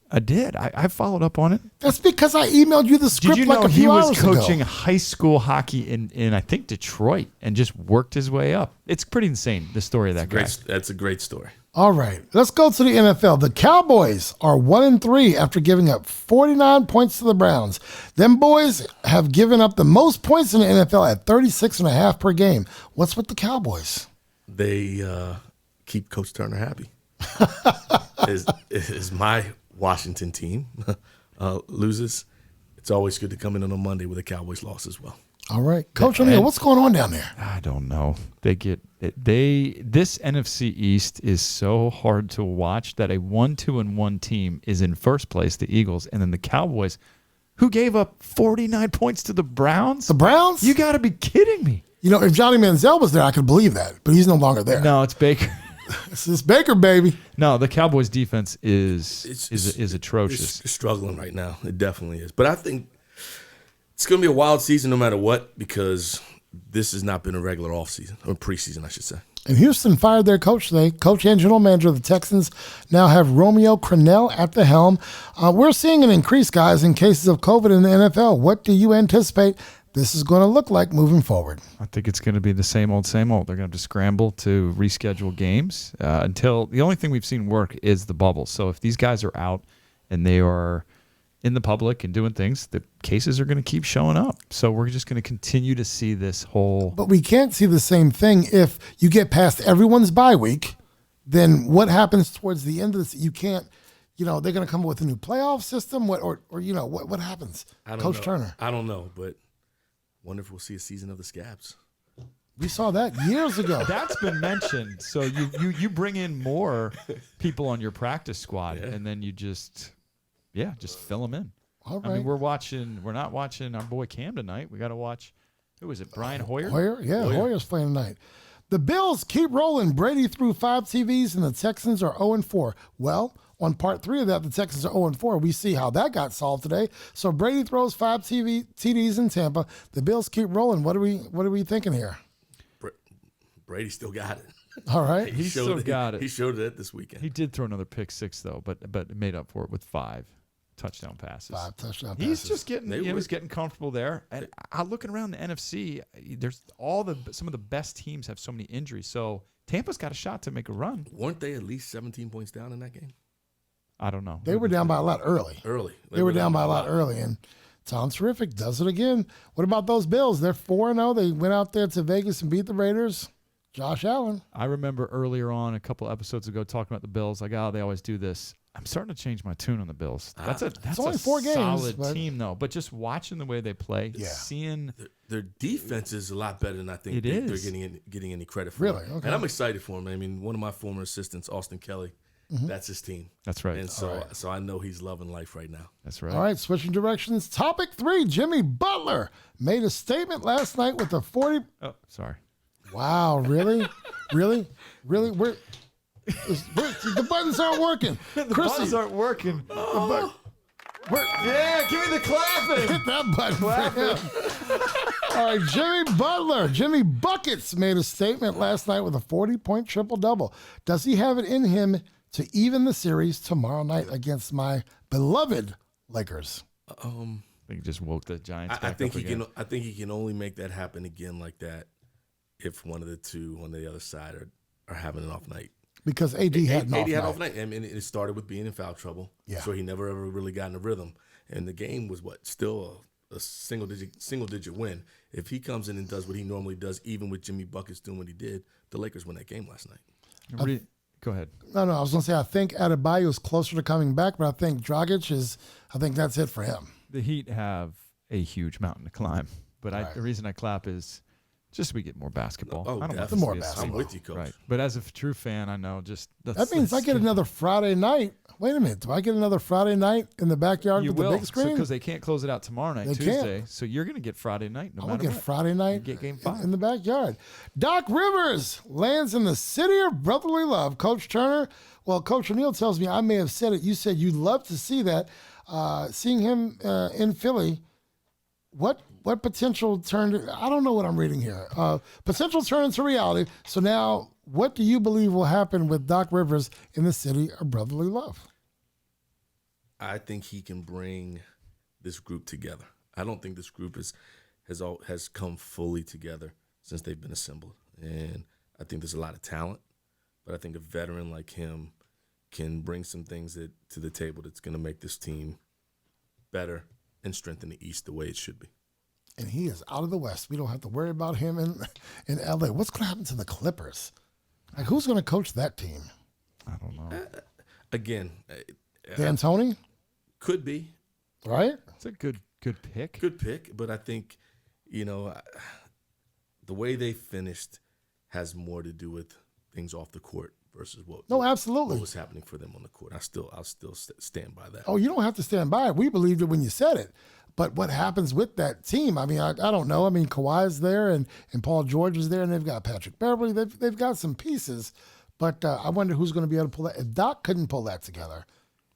I did. I followed up on it. That's because I emailed you the script like a few hours ago. He was coaching high school hockey in I think, Detroit and just worked his way up. It's pretty insane, the story of that guy. That's a great story. All right, let's go to the NFL. The Cowboys are 1-3 after giving up 49 points to the Browns. Them boys have given up the most points in the NFL at 36.5 per game. What's with the Cowboys? They keep Coach Turner happy. is my Washington team loses, it's always good to come in on a Monday with a Cowboys loss as well. All right. Coach O'Neill, what's going on down there? I don't know. This NFC East is so hard to watch that a 1-2-1 team is in first place, the Eagles, and then the Cowboys, who gave up 49 points to the Browns. The Browns? You got to be kidding me. You know, if Johnny Manziel was there, I could believe that, but he's no longer there. No, it's Baker. It's Baker, baby. No, the Cowboys' defense is atrocious. It's struggling right now. It definitely is. But I think it's going to be a wild season no matter what, because this has not been a regular offseason, or preseason, I should say. And Houston fired their coach today. Coach and general manager of the Texans now have Romeo Crennel at the helm. We're seeing an increase, guys, in cases of COVID in the NFL. What do you anticipate this is going to look like moving forward? I think it's going to be the same old, same old. They're going to have to scramble to reschedule games until the only thing we've seen work is the bubble. So if these guys are out and they are in the public and doing things, the cases are going to keep showing up. So we're just going to continue to see this whole. But we can't see the same thing if you get past everyone's bye week. Then what happens towards the end of this? You can't. You know, they're going to come up with a new playoff system. What happens? Coach Turner. I don't know, but wonder if we'll see a season of the Scabs. We saw that years ago. That's been mentioned. So you bring in more people on your practice squad, and then you just fill them in. All right. I mean, we're not watching our boy Cam tonight. We got to watch, who is it, Brian Hoyer? Hoyer's playing tonight. The Bills keep rolling. Brady threw 5 TVs, and the Texans are 0-4. Well, on part 3 of that, the Texans are 0-4. We see how that got solved today. So Brady throws 5 TDs in Tampa. The Bills keep rolling. What are we thinking here? Brady still got it. All right. He still got it. He showed it this weekend. He did throw another pick 6 though, but made up for it with 5 touchdown passes. 5 touchdown passes. He's just getting he's getting comfortable there. And looking around the NFC, there's some of the best teams have so many injuries. So Tampa's got a shot to make a run. Weren't they at least 17 points down in that game? I don't know. They were down by a lot early. They were down by a lot early, and Tom Terrific does it again. What about those Bills? They're 4-0. They went out there to Vegas and beat the Raiders. Josh Allen. I remember earlier on, a couple episodes ago, talking about the Bills. Like, they always do this. I'm starting to change my tune on the Bills. That's only 4 games, solid team, though. But just watching the way they play, seeing their defense is a lot better than I think they're getting any credit for. Really? Okay. And I'm excited for them. I mean, one of my former assistants, Austin Kelly, that's his team. That's right. And so I know he's loving life right now. That's right. All right, switching directions. Topic 3, Jimmy Butler made a statement last night with a 40. Oh, sorry. Wow, really? Really? The buttons aren't working. The buttons aren't working. Yeah, give me the clapping. Hit that button for him. All right, Jimmy Butler. Jimmy Buckets made a statement last night with a 40-point triple-double. Does he have it in him to even the series tomorrow night against my beloved Lakers? I think he just woke the Giants back I think up again. I think he can only make that happen again like that if one of the two on the other side are having an off night. Because AD had an off night. I mean, it started with being in foul trouble. Yeah. So he never ever really got in a rhythm. And the game was still a single digit win. If he comes in and does what he normally does, even with Jimmy Buckets doing what he did, the Lakers win that game last night. Go ahead. No, I was going to say I think Adebayo is closer to coming back, but I think Dragic I think that's it for him. The Heat have a huge mountain to climb. But the reason I clap is just so we get more basketball. Oh, I don't definitely. More basketball. I'm with you, Coach. Right. But as a true fan, I know that means I get another Friday night. Wait a minute. Do I get another Friday night in the backyard with the big screen? Because they can't close it out tomorrow night, Tuesday. Can't. So you're going to get Friday night no matter what. I'm going to get Friday night. You get game 5. In the backyard. Doc Rivers lands in the city of brotherly love. Coach Turner, well, Coach O'Neill tells me I may have said it. You said you'd love to see that. Seeing him in Philly, what potential turned? I don't know what I'm reading here. Potential turn into reality. So now, what do you believe will happen with Doc Rivers in the city of brotherly love? I think he can bring this group together. I don't think this group has come fully together since they've been assembled. And I think there's a lot of talent, but I think a veteran like him can bring some things to the table that's going to make this team better and strengthen the East the way it should be. And he is out of the West. We don't have to worry about him in L.A. What's going to happen to the Clippers? Like, who's going to coach that team? I don't know. Again, D'Antoni? Could be. Right? It's a good pick. Good pick, but I think, the way they finished has more to do with things off the court versus what absolutely. what was happening for them on the court. I'll still stand by that. Oh, you don't have to stand by it. We believed it when you said it. But what happens with that team? I mean, I don't know. I mean, Kawhi's there and Paul George is there, and they've got Patrick Beverly. They've got some pieces, but I wonder who's going to be able to pull that. If Doc couldn't pull that together,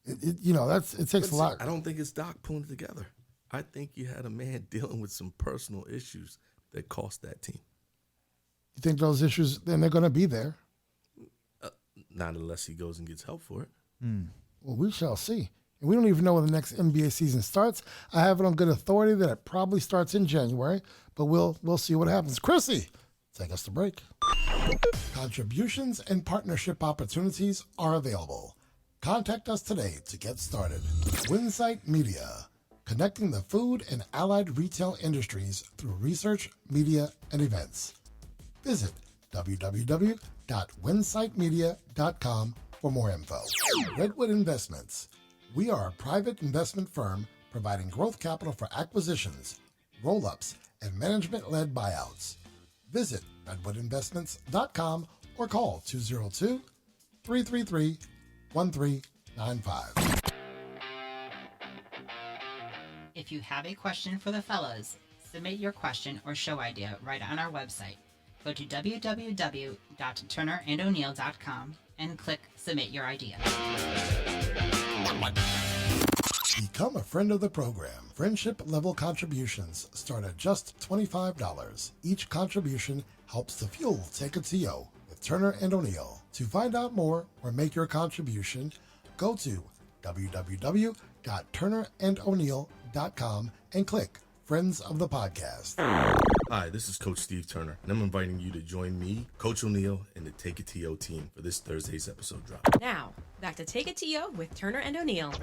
it takes a lot. I don't think it's Doc pulling it together. I think you had a man dealing with some personal issues that cost that team. You think those issues, then they're going to be there? Not unless he goes and gets help for it. Well, we shall see. And we don't even know when the next NBA season starts. I have it on good authority that it probably starts in January, but we'll see what happens. Krissy, take us to break. Contributions and partnership opportunities are available. Contact us today to get started. Winsight Media, connecting the food and allied retail industries through research, media, and events. Visit www.winsightmedia.com for more info. Redwood Investments. We are a private investment firm providing growth capital for acquisitions, roll-ups, and management-led buyouts. Visit redwoodinvestments.com or call 202-333-1395. If you have a question for the fellas, submit your question or show idea right on our website. Go to www.turnerandoneal.com and click Submit Your Idea. Become a friend of the program. Friendship level contributions start at just $25. Each contribution helps to fuel Take a TO with Turner and O'Neill. To find out more or make your contribution, go to www.turnerandoneal.com and click Friends of the Podcast. Hi, this is Coach Steve Turner, and I'm inviting you to join me, Coach O'Neill, and the Take a TO team for this Thursday's episode drop. Now, back to Take a TO with Turner and O'Neill.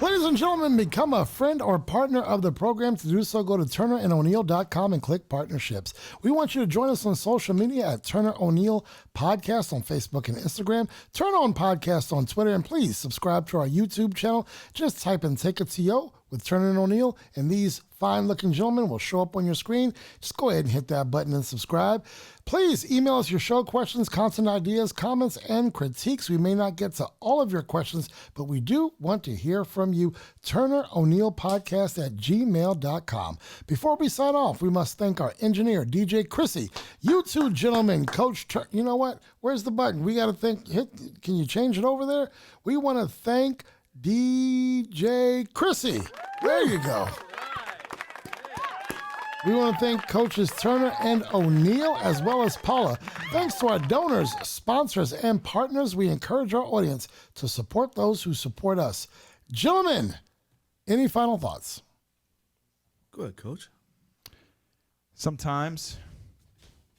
Ladies and gentlemen, become a friend or partner of the program. To do so, go to turnerandoneal.com and click partnerships. We want you to join us on social media at Turner O'Neill Podcast on Facebook and Instagram, Turn On Podcast on Twitter, and please subscribe to our YouTube channel. Just type in Take a TO with Turner and O'Neill, and these fine-looking gentlemen will show up on your screen. Just go ahead and hit that button and subscribe. Please email us your show questions, content ideas, comments, and critiques. We may not get to all of your questions, but we do want to hear from you. Turner O'Neill Podcast at gmail.com. Before we sign off, we must thank our engineer, DJ Krissy. You two gentlemen, Coach you know what? Where's the button? We got to think. Can you change it over there? We want to thank DJ Krissy. There you go. We want to thank Coaches Turner and O'Neill, as well as Paula. Thanks to our donors, sponsors, and partners. We encourage our audience to support those who support us. Gentlemen, any final thoughts? Go ahead, Coach. Sometimes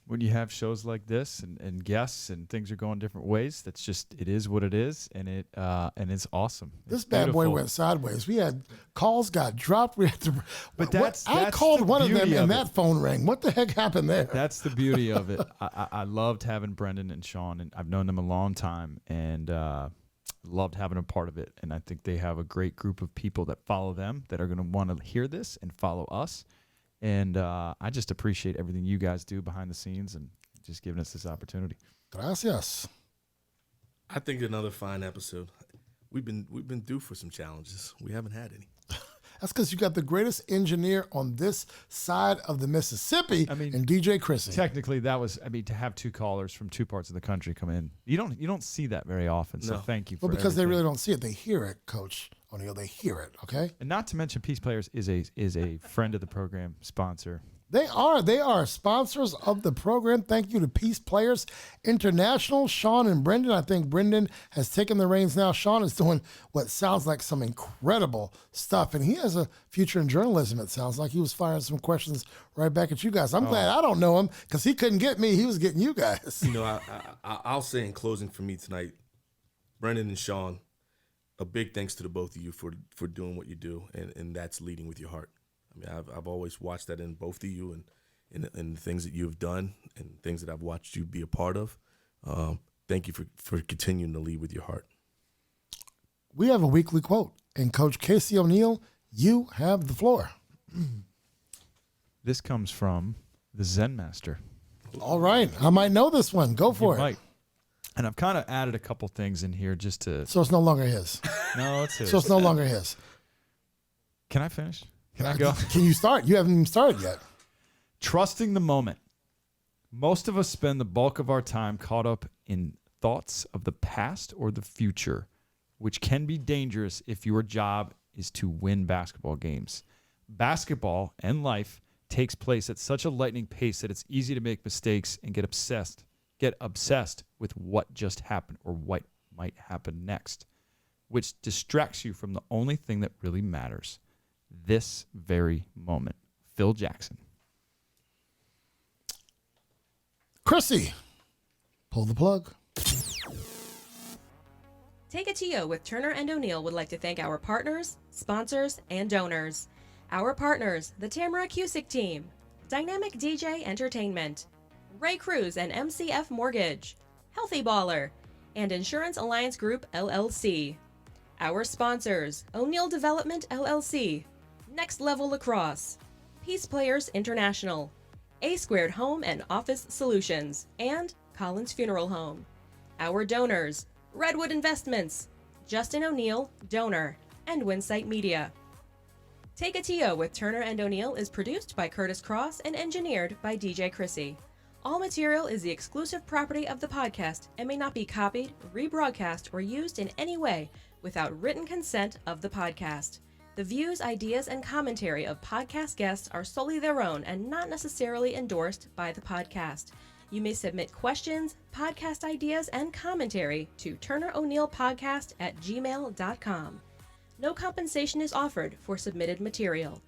when you have shows like this and guests and things are going different ways, that's just, it is what it is, and it's awesome. This bad boy went sideways. We had calls got dropped. We had to, but I called one of them and that phone rang. What the heck happened there? That's the beauty of it. I loved having Brendan and Sean, and I've known them a long time, and loved having a part of it. And I think they have a great group of people that follow them that are going to want to hear this and follow us. And I just appreciate everything you guys do behind the scenes and just giving us this opportunity. Gracias. I think another fine episode. We've been due for some challenges. We haven't had any. That's because you got the greatest engineer on this side of the Mississippi, and DJ Krissy. Technically, that was, to have two callers from two parts of the country come in. You don't see that very often, so thank you for because everything. They really don't see it. They hear it, Coach O'Neill. They hear it, okay? And not to mention PeacePlayers is a friend of the program, sponsor. They are sponsors of the program. Thank you to PeacePlayers International, Sean and Brendan. I think Brendan has taken the reins now. Sean is doing what sounds like some incredible stuff, and he has a future in journalism, it sounds like. He was firing some questions right back at you guys. I'm glad I don't know him because he couldn't get me. He was getting you guys. I'll say in closing for me tonight, Brendan and Sean, a big thanks to the both of you for doing what you do, and that's leading with your heart. I've always watched that in both of you and in the things that you've done and things that I've watched you be a part of. Thank you for continuing to lead with your heart. we have a weekly quote. And Coach Casey O'Neill, you have the floor. This comes from the Zen Master. All right. I might know this one. Go for it. Might. And I've kind of added a couple things in here just to... So it's no longer his. No, it's his. So it's no longer his. Can I finish? Can I go? Can you start? You haven't even started yet. Trusting the moment. Most of us spend the bulk of our time caught up in thoughts of the past or the future, which can be dangerous if your job is to win basketball games. Basketball and life takes place at such a lightning pace that it's easy to make mistakes and get obsessed with what just happened or what might happen next, which distracts you from the only thing that really matters, this very moment. Phil Jackson. Krissy, pull the plug. Take a TO with Turner and O'Neill would like to thank our partners, sponsors, and donors. Our partners, the Tamara Cusick Team, Dynamic DJ Entertainment, Ray Cruz and MCF Mortgage, Healthy Baller, and Insurance Alliance Group LLC. Our sponsors, O'Neill Development LLC, Next Level Lacrosse, PeacePlayers International, A Squared Home and Office Solutions, and Collins Funeral Home. Our donors, Redwood Investments, Justin O'Neill, donor, and Winsight Media. Take a TO with Turner and O'Neill is produced by Kurtis Cross and engineered by DJ Krissy. All material is the exclusive property of the podcast and may not be copied, rebroadcast, or used in any way without written consent of the podcast. The views, ideas, and commentary of podcast guests are solely their own and not necessarily endorsed by the podcast. You may submit questions, podcast ideas, and commentary to turnero'neillpodcast@gmail.com. No compensation is offered for submitted material.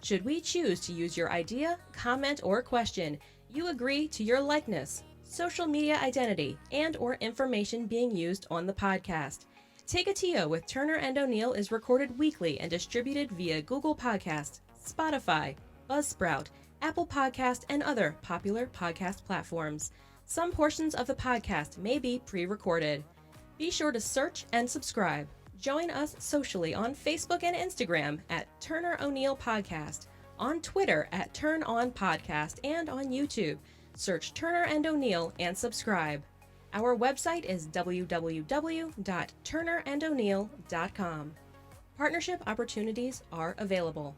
Should we choose to use your idea, comment, or question, you agree to your likeness, social media identity, and/or information being used on the podcast. Take a TO with Turner and O'Neill is recorded weekly and distributed via Google Podcasts, Spotify, Buzzsprout, Apple Podcast, and other popular podcast platforms. Some portions of the podcast may be pre-recorded. Be sure to search and subscribe. Join us socially on Facebook and Instagram at Turner O'Neill Podcast, on Twitter at Turn On Podcast, and on YouTube. Search Turner and O'Neill and subscribe. Our website is www.turnerando'neill.com. Partnership opportunities are available.